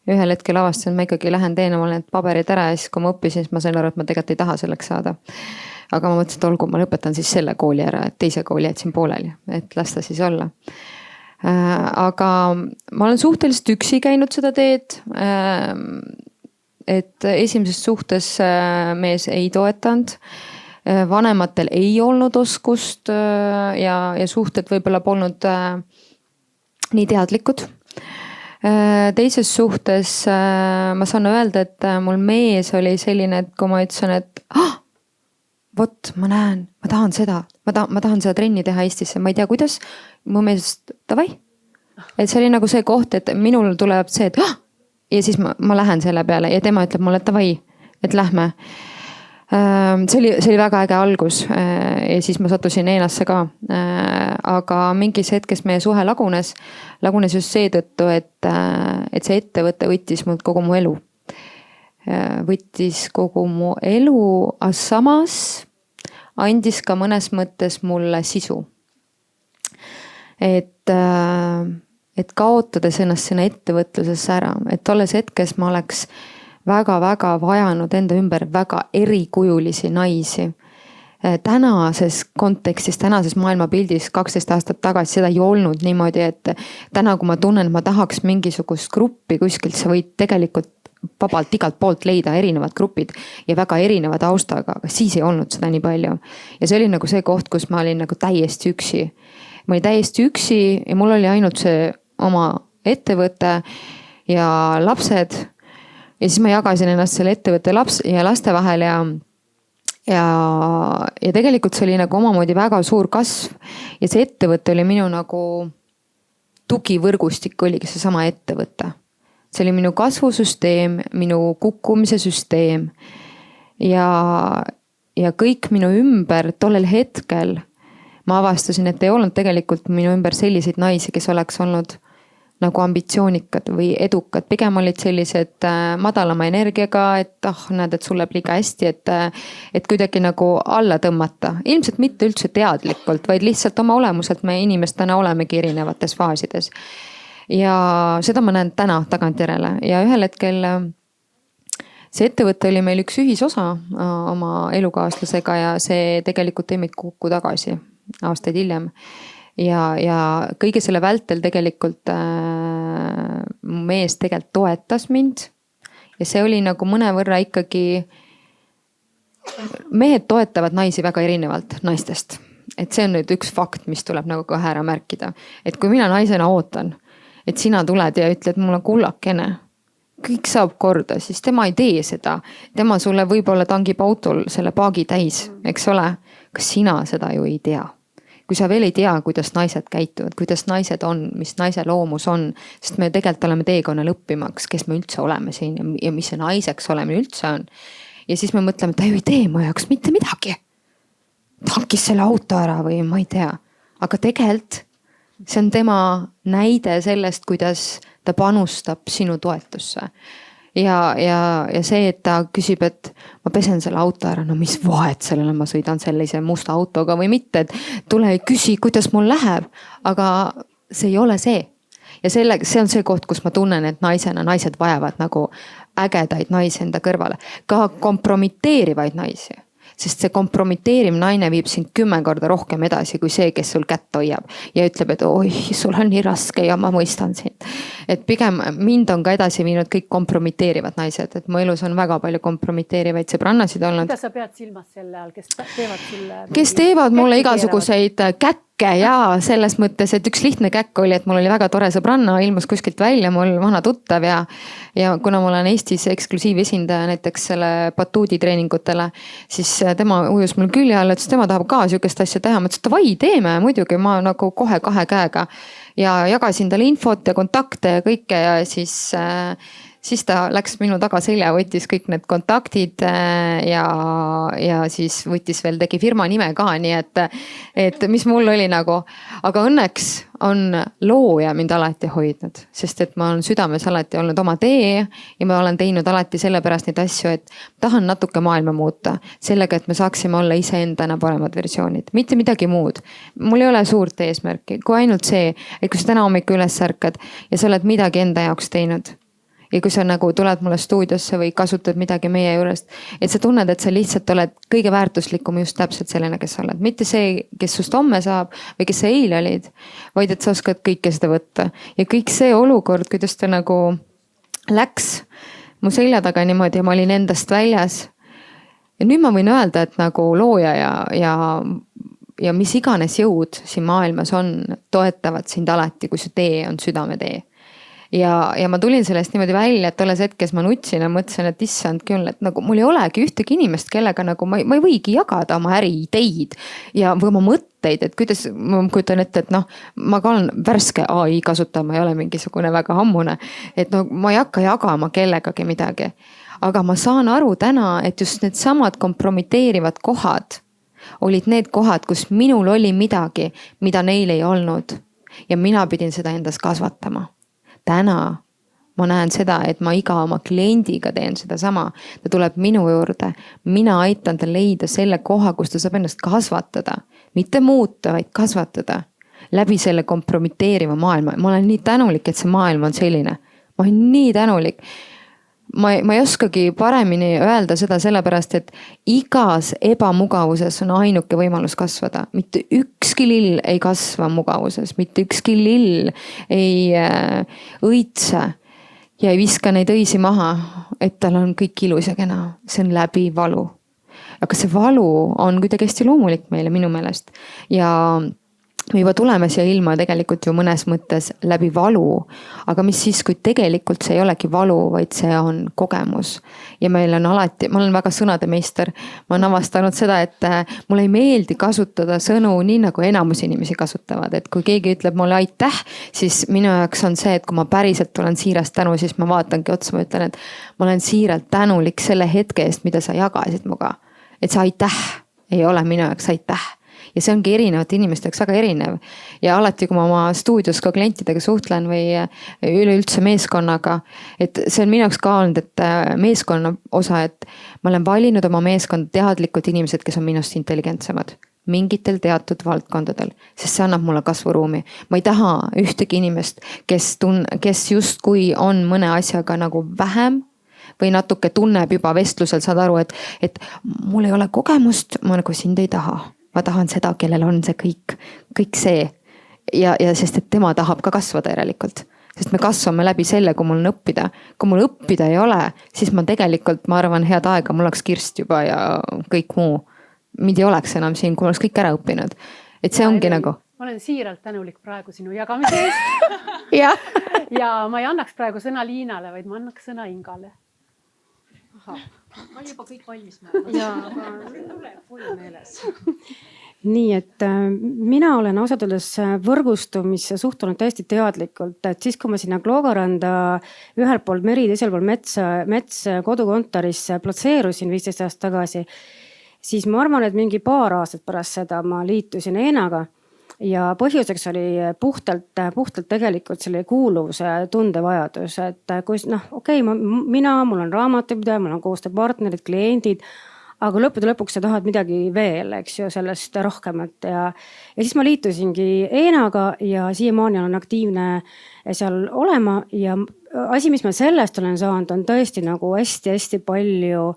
ühel hetkel avastasin, ma ikkagi lähen teen omale need paberid ära ja siis kui ma õppisin, siis ma sain aru, et ma tegelikult ei taha selleks saada. Aga ma mõtlesin, et olgu, ma lõpetan siis selle kooli ära, et teise kooli jätsin pooleli, et las ta siis olla. Aga ma olen suhteliselt üksi käinud seda teed. Et esimeses suhtes mees ei toetanud. Vanematel ei olnud oskust ja suhted võib-olla polnud nii teadlikud. Teises suhtes ma saan öelda, et mul mees oli selline, et kui ma ütlesin, et vot ma näen, ma tahan seda trenni teha Eestisse, ma ei tea, kuidas, mu mees, davai. Et see oli nagu see koht, et minul tuleb see, et ja siis ma lähen selle peale ja tema ütleb mulle, et davai, et lähme. see oli väga äge algus ja siis ma sattusin ENA-sse ka. Aga mingis hetkes meie suhe lagunes just seetõttu, et see ettevõte võttis mult kogu mu elu. Võttis kogu mu elu, aga samas andis ka mõnes mõttes mulle sisu. Et kaotades ennast sinna ettevõtlusesse ära, et tolles hetkes ma oleks väga-väga vajanud enda ümber väga erikujulisi naisi. Tänases kontekstis, tänases maailmapildis 12 aastat tagasi seda ei olnud niimoodi, et täna, kui ma tunnen, et ma tahaks mingisugust gruppi kuskilt, sa võid tegelikult vabalt igalt poolt leida erinevad grupid ja väga erineva taustaga, aga siis ei olnud seda nii palju. Ja see oli nagu see koht, kus ma olin nagu täiesti üksi. Ma olin täiesti üksi ja mul oli ainult see oma ettevõte ja lapsed. Ja siis ma jagasin ennast selle ettevõtte ja laste vahel ja tegelikult see oli nagu omamoodi väga suur kasv. Ja see ettevõte oli minu nagu tugivõrgustik, oligi see sama ettevõte. See oli minu kasvusüsteem, minu kukkumise süsteem ja kõik minu ümber tollel hetkel ma avastasin, et ei olnud tegelikult minu ümber selliseid naisi, kes oleks olnud nagu ambitsioonikad või edukad. Pigem olid sellised madalama energiaga, et näed, et sul läheb liiga hästi, et kuidagi nagu alla tõmmata. Ilmselt mitte üldse teadlikult, vaid lihtsalt oma olemuselt me inimestena olemegi erinevates faasides. Ja seda ma näen täna tagantjärele ja ühel hetkel see ettevõte oli meil üks ühisosa oma elukaaslasega ja see tegelikult tõi meid kokku tagasi aastaid hiljem. Ja kõige selle vältel tegelikult mu mees tegelikult toetas mind ja see oli nagu mõnevõrra ikkagi, mehed toetavad naisi väga erinevalt naistest. Et see on nüüd üks fakt, mis tuleb nagu kohe ära märkida. Et kui mina naisena ootan, et sina tuled ja ütled mulle kullakene, kõik saab korda, siis tema ei tee seda. Tema sulle võib-olla tangib autol selle paagi täis, eks ole. Kas sina seda ju ei tea? Kui sa veel ei tea, kuidas naised käituvad, kuidas naised on, mis naise loomus on, sest me tegelikult oleme teekonnal õppimaks, kes me üldse oleme siin ja mis see naiseks olemine üldse on. Ja siis me mõtleme, et ta ju ei tee mu jaoks mitte midagi. Tankis selle auto ära või ma ei tea. Aga tegelikult see on tema näide sellest, kuidas ta panustab sinu toetusse. Ja see, et ta küsib, et ma pesen selle auto ära, no mis vahet sellele, ma sõidan sellise musta autoga või mitte, et tule ja küsi, kuidas mul läheb. Aga see ei ole see. Ja see on see koht, kus ma tunnen, et naised vajavad nagu ägedaid naisi enda kõrvale. Ka kompromiteerivaid naisi. Sest see kompromiteerim naine viib sind 10 korda rohkem edasi kui see, kes sul kätt hoiab. Ja ütleb, et oi, sul on nii raske ja ma mõistan sind. Et pigem mind on ka edasi viinud kõik kompromiteerivad naised. Et mu elus on väga palju kompromiteerivaid sõbrannasid olnud. Mida sa pead silmas selle all, kes teevad sulle? Kes teevad mulle igasuguseid käkke ja selles mõttes, et üks lihtne käkk oli, et mul oli väga tore sõbranna, ilmus kuskilt välja mul vana tuttav ja kuna mul on Eestis eksklusiivesindaja näiteks selle batuudi treeningutele, siis tema ujus mul külje all, et tema tahab ka sihukest asja teha. Ma ütlesin, et vai, teeme muidugi, ma nagu kohe 2 käega ja jagasin talle infot ja kontakte ja kõike ja siis ta läks minu taga selja, võttis kõik need kontaktid ja siis võttis veel, tegi firma nime ka, nii et mis mul oli nagu, aga õnneks on looja mind alati hoidnud, sest et ma olen südames alati olnud oma tee ja ma olen teinud alati sellepärast neid asju, et tahan natuke maailma muuta sellega, et me saaksime olla iseendana paremad versioonid, mitte midagi muud. Mul ei ole suurt eesmärki, kui ainult see, et kui sa täna hommikul üles ärkad ja sa oled midagi enda jaoks teinud. Ja kui sa nagu tuled mulle stuudiosse või kasutad midagi meie juurest, et sa tunned, et sa lihtsalt oled kõige väärtuslikum just täpselt selline, kes sa oled. Mitte see, kes sust homme saab või kes sa eile olid, vaid et sa oskad kõike seda võtta. Ja kõik see olukord, kuidas ta nagu läks mu selja taga niimoodi ja ma olin endast väljas. Ja nüüd ma võin öelda, et nagu looja ja mis iganes jõud siin maailmas on, toetavad sind alati, kui su tee on südametee. Ja ma tulin sellest niimoodi välja, et tolles hetkes ma nutsin ja mõtlesin, et issand küll, et nagu mul ei olegi ühtegi inimest, kellega nagu ma ei võigi jagada oma äriideid ja või oma mõtteid, et kuidas ma kujutan ette, et noh, ma ka olen värske AI kasutaja, ma ei ole mingisugune väga ammune, et no ma ei hakka jagama kellegagi midagi. aga ma saan aru täna, et just need samad kompromiteerivad kohad olid need kohad, kus minul oli midagi, mida neil ei olnud. Ja mina pidin seda endas kasvatama. Täna ma näen seda, et ma iga oma kliendiga teen seda sama. Ta tuleb minu juurde, mina aitan ta leida selle koha, kus ta saab ennast kasvatada. Mitte muuta, vaid kasvatada. Läbi selle kompromiteeriva maailma. Ma olen nii tänulik, et see maailm on selline. Ma olen nii tänulik. Ma ei oskagi paremini öelda seda sellepärast, et igas ebamugavuses on ainuke võimalus kasvada. Mitte ükski lill ei kasva mugavuses, mitte ükski lill ei õitse ja ei viska neid õisi maha, et tal on kõik ilus ja kena. See on läbi valu. Aga see valu on kuidagi hästi loomulik meile minu meelest ja me juba tuleme siia ilma tegelikult ju mõnes mõttes läbi valu, aga mis siis, kui tegelikult see ei olegi valu, vaid see on kogemus. Ja meil on alati, ma olen väga sõnade meister, ma olen avastanud seda, et mulle ei meeldi kasutada sõnu nii nagu enamus inimesi kasutavad, et kui keegi ütleb mulle aitäh, siis minu jaoks on see, et kui ma päriselt olen siirast tänu, siis ma vaatangi otsa, ma ütlen, et ma olen siiralt tänulik selle hetke eest, mida sa jagasid muga. Et see aitäh ei ole minu jaoks aitäh. Ja see ongi erinevate inimeste jaoks väga erinev. Ja alati, kui ma oma stuudios ka klientidega suhtlen või üleüldse meeskonnaga, et see on minu jaoks ka olnud, et meeskonna osa, et ma olen valinud oma meeskond teadlikud inimesed, kes on minust intelligentsemad. Mingitel teatud valdkondadel, sest see annab mulle kasvuruumi. Ma ei taha ühtegi inimest, kes justkui on mõne asjaga nagu vähem või natuke tunneb juba vestlusel, saad aru, et mul ei ole kogemust, ma nagu sind ei taha. Ma tahan seda, kellel on see kõik see. Ja sest, et tema tahab ka kasvada järelikult. Sest me kasvame läbi selle, kui mul on õppida. Kui mul õppida ei ole, siis ma tegelikult, ma arvan, head aega, mul oleks kirst juba ja kõik muu. Mind ei oleks enam siin, kui ma oleks kõik ära õppinud. Et see ongi nagu. Ma olen siiralt tänulik praegu sinu jagamise eest. ja ma ei annaks praegu sõna Liinale, vaid ma annaks sõna Ingale. Oli juba kõik valmis. Nii, et mina olen ausalt öeldes võrgustumisse suhtunud täiesti teadlikult, et siis kui ma sinna Kloogaranda ühel pool meri, teisel pool mets kodukontorisse platseerusin 15 aastat tagasi, siis ma arvan, et mingi paar aastat pärast seda ma liitusin Eenaga. Ja põhjuseks oli puhtalt tegelikult selle kuuluvuse tundevajadus, et kui mul on raamatupidaja, mul on koostööpartnerid, kliendid, aga lõppude lõpuks sa tahad midagi veel, eks ju, sellest rohkemat ja siis ma liitusingi Eenaga ja siiamaani olen aktiivne seal olema ja asi, mis ma sellest olen saanud, on tõesti nagu hästi palju.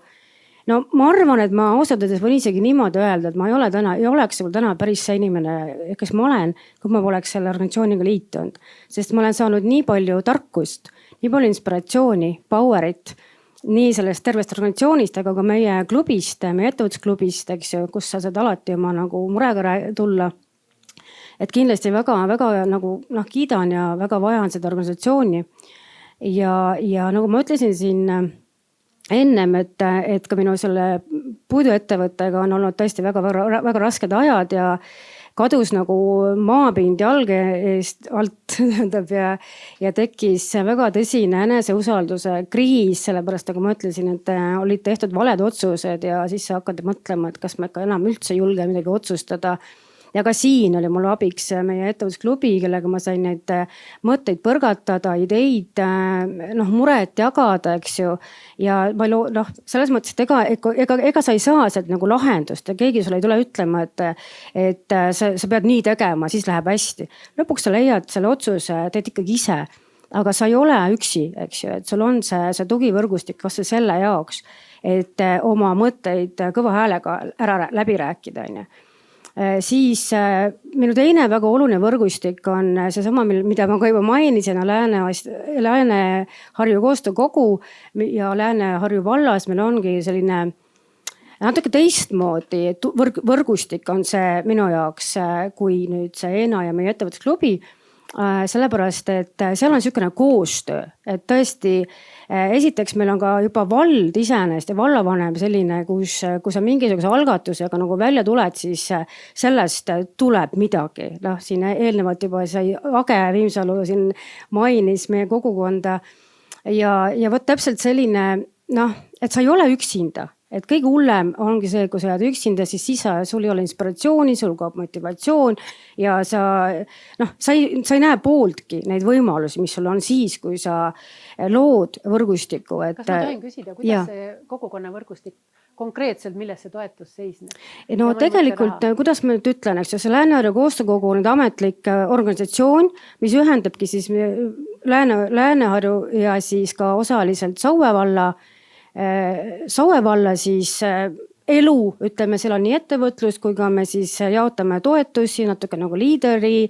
No ma arvan, et ma ausalt öeldes võin isegi niimoodi öelda, et ma ei oleks täna päris see inimene, kes ma olen, kui ma poleks selle organisatsiooniga liitunud. Sest ma olen saanud nii palju tarkust, nii palju inspiratsiooni, powerit, nii sellest tervest organisatsioonist, aga ka meie klubist, meie ettevõtlusklubist, eks ju, kus sa saad alati oma nagu murega tulla. Et kindlasti väga nagu kiidan ja väga vajan seda organisatsiooni. Ja nagu ma ütlesin siin ennem, et ka minu selle puiduettevõttega on olnud tõesti väga rasked ajad ja kadus nagu maapind jalge eest alt ja tekkis väga tõsine eneseusalduse kriis, sellepärast nagu ma ütlesin, et olid tehtud valed otsused ja siis sa hakkad mõtlema, et kas ma ikka enam üldse julge midagi otsustada. Ja ka siin oli mul abiks meie ettevõtlusklubi, kellega ma sain neid mõtteid põrgatada, ideid, muret jagada, eks ju. Ja ma selles mõttes, et ega sa ei saa sealt nagu lahendust ja keegi sulle ei tule ütlema, et sa pead nii tegema, siis läheb hästi. Lõpuks sa leiad selle otsuse, teed ikkagi ise, aga sa ei ole üksi, eks ju, et sul on see tugivõrgustik vastu selle jaoks, et oma mõtteid kõva häälega ära läbi rääkida, on ju. Siis minu teine väga oluline võrgustik on seesama, mida ma ka juba mainisin, Lääne-Harju koostöökogu ja Lääne-Harju vallas meil ongi selline natuke teistmoodi võrgustik on see minu jaoks, kui nüüd see Eena ja meie ettevõtlusklubi. Sellepärast, et seal on niisugune koostöö, et tõesti esiteks meil on ka juba vald iseenesest ja vallavanem selline, kui sa mingisuguse algatusega nagu välja tuled, siis sellest tuleb midagi. Siin eelnevalt juba sai Age Viimsalu siin mainis meie kogukonda ja võt täpselt selline noh, et sa ei ole üksinda. Et kõige hullem ongi see, kui sa jääd üksinda, siis sul ei ole inspiratsiooni, sul kaob motivatsioon ja sa ei näe pooltki neid võimalusi, mis sul on siis, kui sa lood võrgustiku. Kas ma tohin küsida, kuidas see kogukonna võrgustik konkreetselt, milles see toetus seisneb? No tegelikult, kuidas ma nüüd ütlen, eks ju, see Lääne-Harju koostöökogu on ametlik organisatsioon, mis ühendabki siis Lääne-Harju ja siis ka osaliselt Saue valla siis elu, ütleme, seal on nii ettevõtlus, kui ka me siis jaotame toetusi, natuke nagu liideri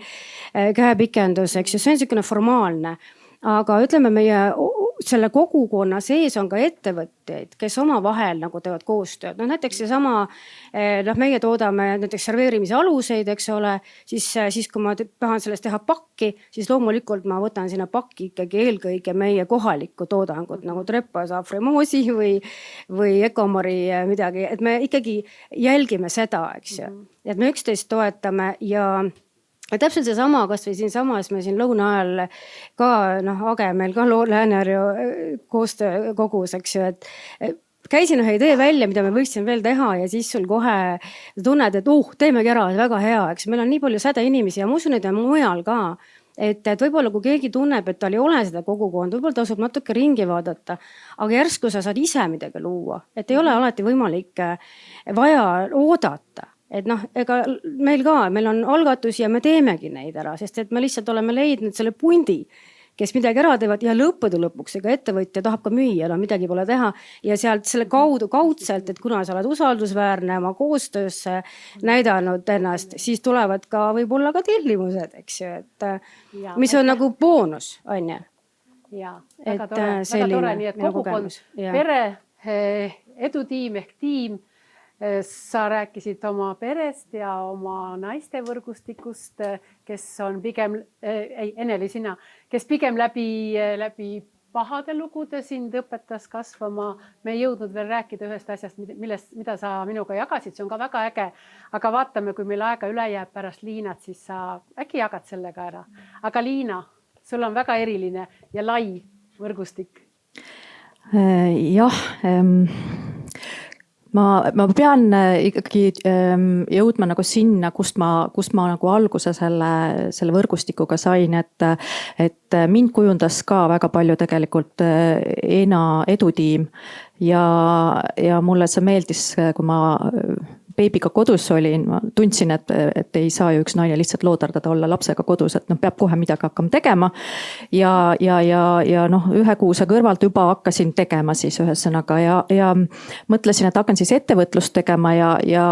käepikendus, eks ju, see on niisugune formaalne. Aga ütleme, meie selle kogukonna sees on ka ettevõtteid, kes omavahel nagu teevad koostööd. No näiteks seesama, meie toodame näiteks serveerimise aluseid, eks ole, siis kui ma tahan sellest teha pakki, siis loomulikult ma võtan sinna pakki ikkagi eelkõige meie kohalikku toodangut, nagu Trepas Afremoosi või Ecomori midagi, et me ikkagi jälgime seda, eks ju. Et me üksteist toetame ja täpselt seesama, kas või siinsamas me siin lõuna ajal ka, Age meil ka Lääne-Harju koostöökogus, eks ju, et käisin ühe idee välja, mida me võiksime veel teha ja siis sul kohe tunned, et teemegi ära, väga hea, eks meil on nii palju sädeinimesi ja ma usun, et mujal ka. Et võib-olla kui keegi tunneb, et tal ei ole seda kogukonda, võib-olla tasub natuke ringi vaadata, aga järsku sa saad ise midagi luua, et ei ole alati võimalik vaja oodata. Et ega meil on algatusi ja me teemegi neid ära, sest et me lihtsalt oleme leidnud selle pundi, kes midagi ära teevad ja lõppude lõpuks, ega ettevõtja tahab ka müüa, midagi pole teha ja sealt selle kaudselt, et kuna sa oled usaldusväärne oma koostöösse näidanud ennast, siis tulevad ka võib-olla ka tellimused, eks ju, et mis on nagu boonus, on ju. Jaa, väga tore, nii et kogukond, pere, edutiim ehk tiim. Sa rääkisid oma perest ja oma naiste võrgustikust, kes on pigem, Eneli sina, kes pigem läbi pahade lugude sind õpetas kasvama. Me ei jõudnud veel rääkida ühest asjast, mida sa minuga jagasid, see on ka väga äge. Aga vaatame, kui meil aega üle jääb pärast Liinat, siis sa äkki jagad sellega ära. Aga Liina, sul on väga eriline ja lai võrgustik. Jah, ma pean ikkagi jõudma nagu sinna, kust ma nagu alguse selle võrgustikuga sain, et mind kujundas ka väga palju tegelikult ENA edutiim ja mulle see meeldis, kui ma beebiga kodus olin, ma tundsin, et ei saa ju üks naine lihtsalt loodardada olla lapsega kodus, et peab kohe midagi hakkama tegema. Ja ühe kuuse kõrvalt juba hakkasin tegema siis ühesõnaga ja mõtlesin, et hakkan siis ettevõtlust tegema ja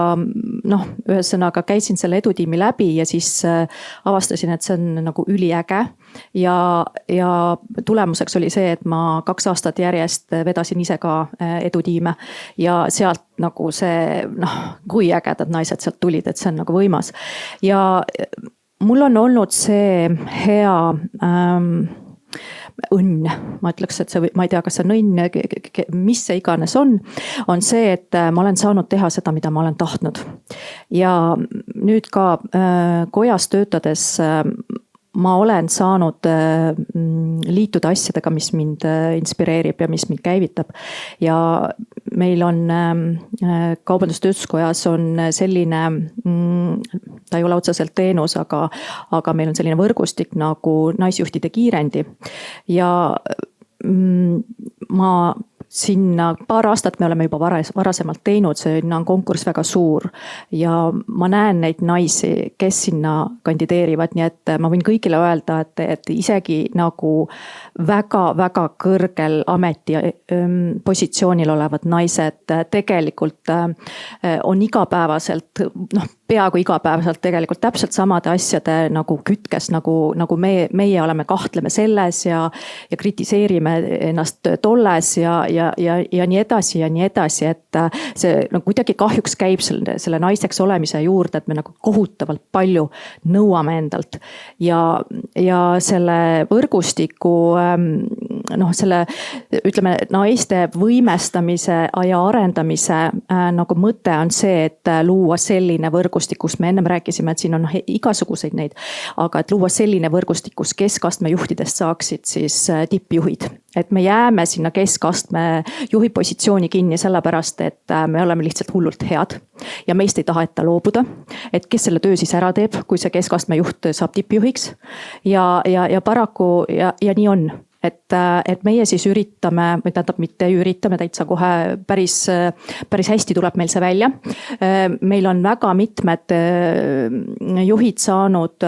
ühesõnaga käisin selle edutiimi läbi ja siis avastasin, et see on nagu üliäge ja tulemuseks oli see, et ma 2 aastat järjest vedasin ise ka edutiime ja sealt nagu see, kui ägedad naised sealt tulid, et see on nagu võimas. Ja mul on olnud see hea õnn, ma ütleks, et ma ei tea, kas see on õnn, mis see iganes on see, et ma olen saanud teha seda, mida ma olen tahtnud. Ja nüüd ka kojas töötades ma olen saanud liituda asjadega, mis mind inspireerib ja mis mind käivitab. Ja meil on Kaubandus-Tööstuskojas on selline, ta ei ole otseselt teenus, aga meil on selline võrgustik nagu naisjuhtide kiirendi. Ja ma sinna 2 aastat me oleme juba varasemalt teinud, see on konkurss väga suur ja ma näen neid naisi, kes sinna kandideerivad, nii et ma võin kõigile öelda, et isegi nagu väga-väga kõrgel ameti positsioonil olevad naised tegelikult on igapäevaselt, peaaegu igapäevaselt tegelikult täpselt samade asjade nagu kütkes, nagu meie oleme, kahtleme selles ja kritiseerime ennast tolles ja nii edasi, et see kuidagi kahjuks käib selle naiseks olemise juurde, et me nagu kohutavalt palju nõuame endalt ja selle võrgustiku noh, selle ütleme, naiste võimestamise ja arendamise nagu mõte on see, et luua selline võrgustik, kus me ennem rääkisime, et siin on igasuguseid neid, aga et luua selline võrgustik, kus keskastme juhtidest saaksid siis tippjuhid. Et me jääme sinna keskastme juhi positsiooni kinni sellepärast, et me oleme lihtsalt hullult head ja meist ei taheta loobuda. Et kes selle töö siis ära teeb, kui see keskastme juht saab tippjuhiks ja paraku ja nii on. Et meie siis üritame, või tähendab mitte üritame, täitsa kohe päris hästi tuleb meil see välja. Meil on väga mitmed juhid saanud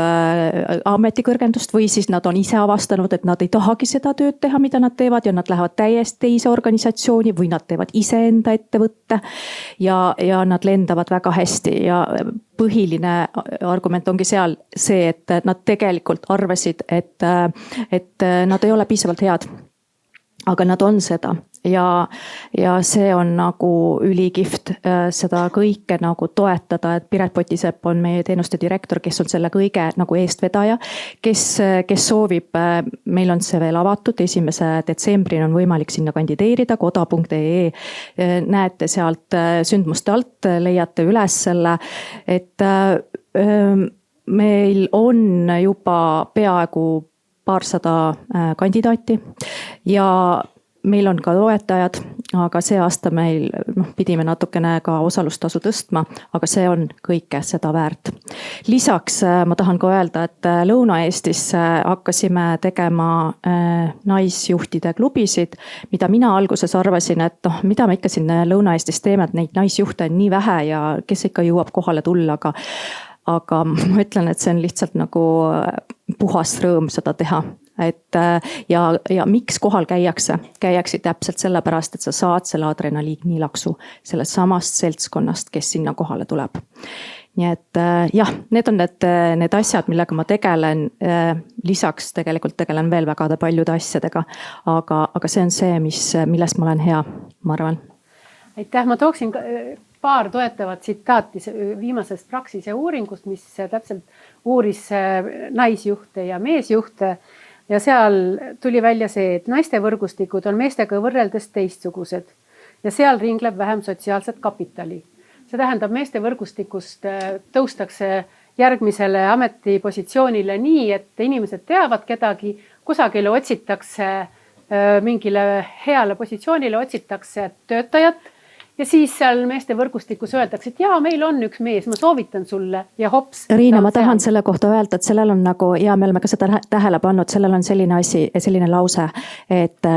ametikõrgendust või siis nad on ise avastanud, et nad ei tahagi seda tööd teha, mida nad teevad ja nad lähevad täiesti teise organisatsiooni või nad teevad iseenda ettevõtte ja nad lendavad väga hästi ja põhiline argument ongi seal see, et nad tegelikult arvasid, et nad ei ole piisavalt head. Aga nad on seda ja see on nagu ülikihvt seda kõike nagu toetada, et Piret Potisepp on meie teenuste direktor, kes on selle kõige nagu eestvedaja, kes soovib, meil on see veel avatud, 1. detsembrini on võimalik sinna kandideerida, koda.ee, näete sealt sündmuste alt, leiate üles selle, et meil on juba peaaegu paarsada kandidaati ja meil on ka toetajad, aga see aasta meil pidime natukene ka osalustasu tõstma, aga see on kõike seda väärt. Lisaks ma tahan ka öelda, et Lõuna-Eestis hakkasime tegema naisjuhtide klubisid, mida mina alguses arvasin, et mida me ikka siin Lõuna-Eestis teeme, et neid naisjuhte on nii vähe ja kes ikka jõuab kohale tulla, aga ma ütlen, et see on lihtsalt nagu puhas rõõm seda teha. Et ja miks kohal käiakse täpselt sellepärast, et sa saad selle adrenaliinilaksu sellest samast seltskonnast, kes sinna kohale tuleb. Nii et jah, need on need asjad, millega ma tegelen. Lisaks tegelikult tegelen veel väga paljude asjadega, aga see on see, millest ma olen hea, ma arvan. Aitäh, ma tooksin paar toetavat tsitaati viimasest Praxise uuringust, mis täpselt uuris naisjuhte ja meesjuhte. Ja seal tuli välja see, et naiste võrgustikud on meestega võrreldes teistsugused ja seal ringleb vähem sotsiaalset kapitali. See tähendab, meeste võrgustikust tõustakse järgmisele ametipositsioonile nii, et inimesed teavad kedagi, kusagile otsitakse mingile heale positsioonile, otsitakse töötajat ja siis seal meeste võrgustikus öeldakse, et jaa, meil on üks mees, ma soovitan sulle ja hops. Riina, ma tahan selle kohta öelda, et sellel on nagu, ja me oleme ka seda tähele pannud, sellel on selline asi, selline lause, et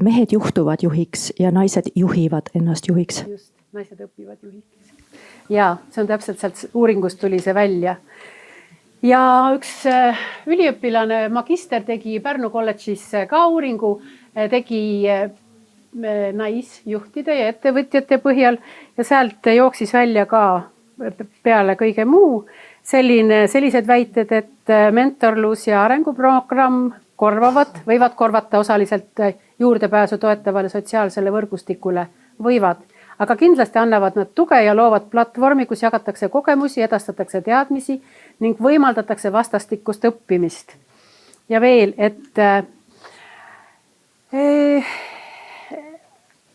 mehed juhtuvad juhiks ja naised juhivad ennast juhiks. Just, naised õpivad juhiks. Ja see on täpselt sealt uuringust tuli see välja. Ja üks üliõpilane magister tegi Pärnu kolledžis ka uuringu, tegi naisjuhtide ja ettevõtjate põhjal ja sealt jooksis välja ka peale kõige muu sellised väited, et mentorlus ja arenguprogramm võivad korvata osaliselt juurdepääsu toetavale sotsiaalsele võrgustikule, aga kindlasti annavad nad tuge ja loovad platvormi, kus jagatakse kogemusi, edastatakse teadmisi ning võimaldatakse vastastikust õppimist. Ja veel, et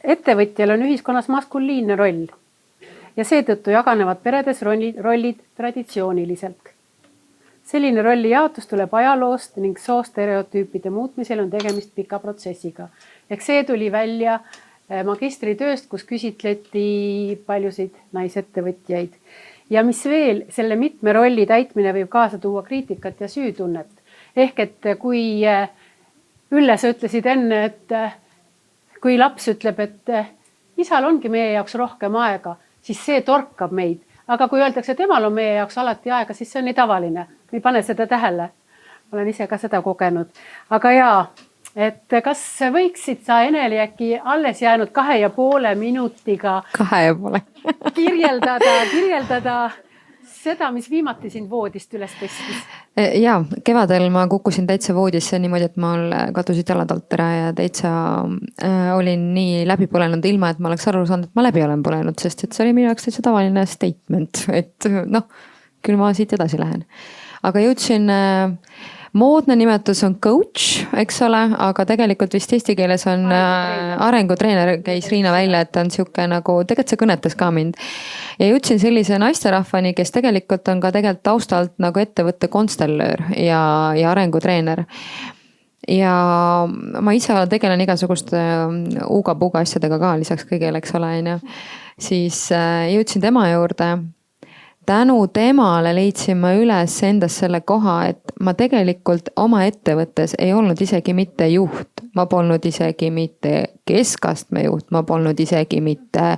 ettevõtjal on ühiskonnas maskuliinne roll ja seetõttu jaganevad peredes rollid traditsiooniliselt. Selline rolli jaotus tuleb ajaloost ning soostereotüüpide muutmisel on tegemist pika protsessiga. Ehk see tuli välja magistritööst, kus küsitleti paljusid naisettevõtjaid. Ja mis veel, selle mitme rolli täitmine võib kaasa tuua kriitikat ja süütunnet. Ehk et kui Ülle, sa ütlesid enne, et kui laps ütleb, et isal ongi meie jaoks rohkem aega, siis see torkab meid. Aga kui öeldakse, et emal on meie jaoks alati aega, siis see on nii tavaline. Me ei pane seda tähele. Olen ise ka seda kogenud. Aga jaa, et kas võiksid sa, Eneli, äkki alles jäänud 2,5 minutiga 2,5 kirjeldada seda, mis viimati sind voodist üles tõstis? Jaa, kevadel ma kukkusin täitsa voodisse niimoodi, et mul kadusid jalad alt ära ja täitsa olin nii läbi põlenud ilma, et ma oleks aru saanud, et ma läbi olen põlenud, sest et see oli minu jaoks täitsa tavaline statement, et küll ma siit edasi lähen. Aga jõudsin moodne nimetus on coach, eks ole, aga tegelikult vist eesti keeles on arengutreener, käis Riina välja, et ta on sihuke nagu, tegelikult see kõnetas ka mind. Ja jõudsin sellise naisterahvani, kes tegelikult on ka tegelikult taustalt nagu ettevõtte konstellöör ja arengutreener. Ja ma ise tegelen igasuguste uga-puga asjadega ka lisaks kõigele, eks ole, on ju. Siis jõudsin tema juurde. Tänu temale leidsin ma üles endas selle koha, et ma tegelikult oma ettevõttes ei olnud isegi mitte juht. Ma polnud isegi mitte keskastme juht, ma polnud isegi mitte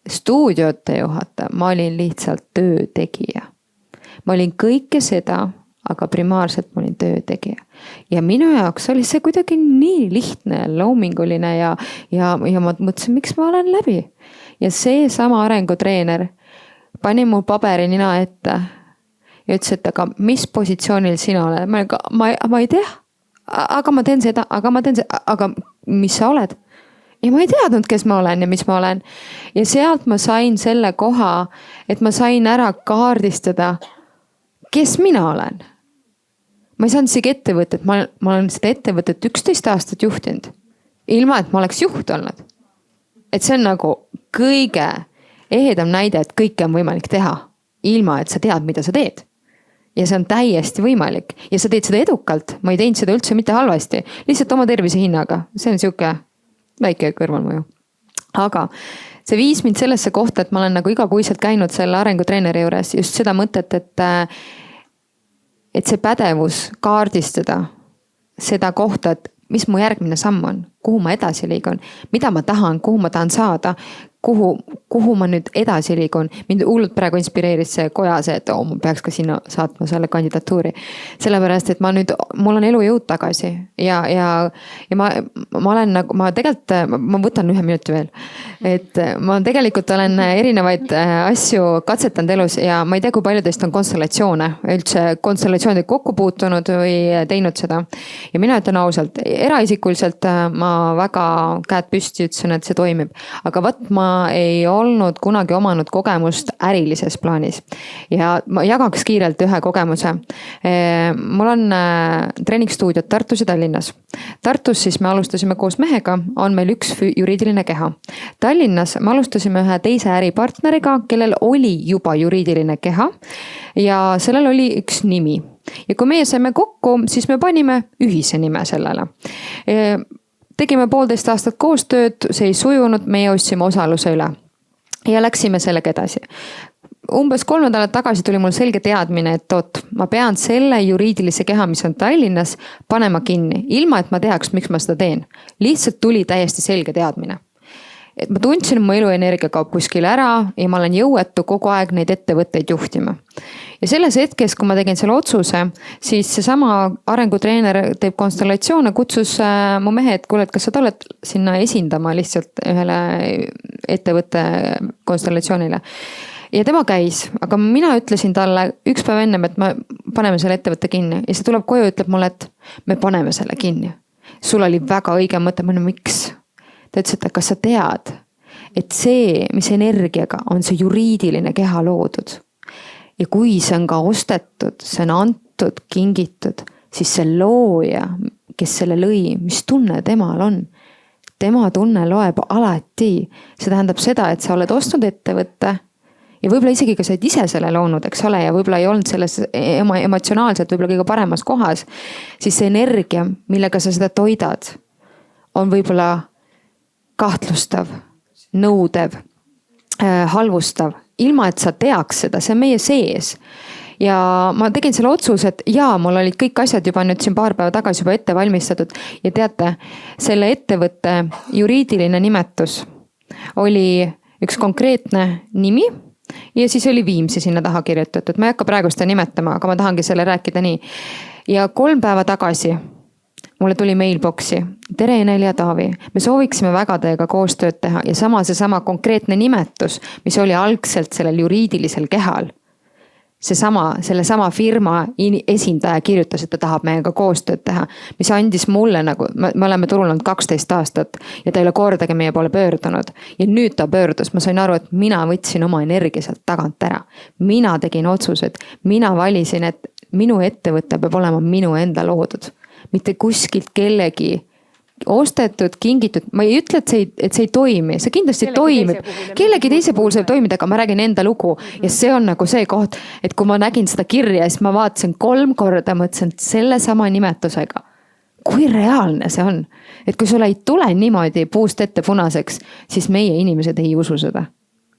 stuudiote juhataja, ma olin lihtsalt töötegija. Ma olin kõike seda, aga primaarselt ma olin töötegija. Ja minu jaoks oli see kuidagi nii lihtne ja loominguline ja ma mõtlesin, miks ma olen läbi. Ja see sama arengutreener pani mu paberi nina ette ja ütles, et aga mis positsioonil sina oled? Ma ei tea, aga ma teen seda, aga mis sa oled? Ja ma ei teadnud, kes ma olen ja mis ma olen. Ja sealt ma sain selle koha, et ma sain ära kaardistada, kes mina olen. Ma ei saanud isegi ettevõtet, ma olen seda ettevõtet 11 aastat juhtinud, ilma et ma oleks juht olnud. Et see on nagu kõige ehedam näide, et kõike on võimalik teha, ilma et sa tead, mida sa teed. Ja see on täiesti võimalik ja sa teed seda edukalt, ma ei teinud seda üldse mitte halvasti, lihtsalt oma tervise hinnaga, see on sihuke väike kõrvalmõju. Aga see viis mind sellesse kohta, et ma olen nagu igakuiselt käinud selle arengutreeneri juures just seda mõtet, et see pädevus kaardistada seda kohta, et mis mu järgmine samm on, kuhu ma edasi liigun, mida ma tahan, kuhu ma tahan saada, kuhu ma nüüd edasi liigun. Mind hullult praegu inspireeris see koja see, et ma peaks ka sinna saatma selle kandidatuuri. Sellepärast, et mul on elujõud tagasi ja ma olen nagu, ma võtan 1 minuti veel. Et ma tegelikult olen erinevaid asju katsetanud elus ja ma ei tea, kui palju teist on konstellatsioone, üldse konstellatsioonid kokku puutunud või teinud seda. Ja mina ütlen ausalt, eraisikuliselt ma väga käed püsti ütlesin, et see toimib. Aga ma ei olnud kunagi omanud kogemust ärilises plaanis. Ja ma jagaks kiirelt ühe kogemuse. Mul on treeningstuudiot Tartus ja Tallinnas. Tartus siis me alustasime koos mehega, on meil üks juriidiline keha. Tallinnas me alustasime ühe teise äripartneriga, kellel oli juba juriidiline keha ja sellel oli üks nimi. Ja kui meie saime kokku, siis me panime ühise nime sellele. Tegime 1,5 aastat koostööd, see ei sujunud, meie ostsime osaluse üle ja läksime sellega edasi. Umbes 3 nädalat tagasi tuli mul selge teadmine, et ma pean selle juriidilise keha, mis on Tallinnas, panema kinni, ilma et ma teaks, miks ma seda teen. Lihtsalt tuli täiesti selge teadmine. Et ma tundsin, mu eluenergia kaob kuskil ära ja ma olen jõuetu kogu aeg neid ettevõtteid juhtima. Ja selles hetkes, kui ma tegin selle otsuse, siis seesama arengutreener teeb konstellatsioone, kutsus mu mehe, et kuule, et kas sa oled sinna esindama lihtsalt ühele ettevõtte konstellatsioonile. Ja tema käis, aga mina ütlesin talle üks päev ennem, et me paneme selle ettevõtte kinni ja see tuleb koju, ütleb mulle, et me paneme selle kinni. Sul oli väga õige mõte, miks? Ta ütles, et kas sa tead, et see, mis energiaga on see juriidiline keha loodud. Ja kui see on ka ostetud, see on antud, kingitud, siis see looja, kes selle lõi, mis tunne temal on. Tema tunne loeb alati. See tähendab seda, et sa oled ostnud ettevõtte ja võib-olla isegi ka sa oled ise selle loonud, eks ole, ja võib-olla ei olnud selles emotsionaalselt võib-olla kõige paremas kohas. Siis see energia, millega sa seda toidad, on võib-olla kahtlustav, nõudev, halvustav, ilma et sa teaks seda, see on meie sees. Ja ma tegin selle otsuse, et mul olid kõik asjad juba nüüd siin paar päeva tagasi juba ette valmistatud. Ja teate, selle ettevõtte juriidiline nimetus oli üks konkreetne nimi ja siis oli Viimsi sinna taha kirjutatud. Ma ei hakka praegu seda nimetama, aga ma tahangi selle rääkida nii. Ja 3 päeva tagasi mulle tuli mailboxi. Tere Enel ja Taavi. Me sooviksime väga teiega koostööd teha ja seesama konkreetne nimetus, mis oli algselt sellel juriidilisel kehal. Sellesama firma esindaja kirjutas, et ta tahab meiega koostööd teha, mis andis mulle nagu, me oleme turul olnud 12 aastat ja ta ei ole kordagi meie poole pöördunud. Ja nüüd ta pöördus, ma sain aru, et mina võtsin oma energia sealt tagant ära. Mina tegin otsused, mina valisin, et minu ettevõte peab olema minu enda loodud, mitte kuskilt kellegi ostetud, kingitud, ma ei ütle, et see ei toimi, see kindlasti toimib. Kellegi teise puhul see võib toimida, aga ma räägin enda lugu ja see on nagu see koht, et kui ma nägin seda kirja, siis ma vaatasin 3 korda, mõtlesin selle sama nimetusega. Kui reaalne see on, et kui sulle ei tule niimoodi puust ette punaseks, siis meie inimesed ei usu seda.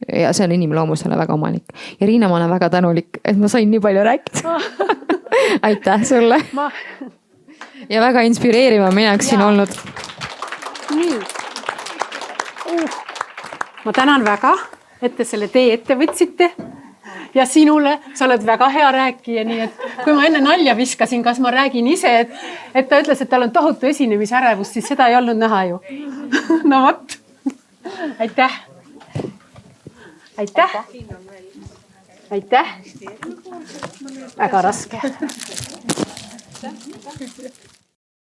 Ja see on inimloomusele väga omalik. Ja Riina, ma olen väga tänulik, et ma sain nii palju rääkida. Aitäh sulle. Ja väga inspireeriva mineks siin olnud. Nii. Ma tänan väga, et te selle tee ette võtsite. Ja sinule, sa oled väga hea rääkija, nii et kui ma enne nalja viskasin, kas ma räägin ise, et ta ütles, et tal on tohutu esinemisärevus, siis seda ei olnud näha ju. No vot. Aitäh. Aitäh. Aitäh. Väga raske.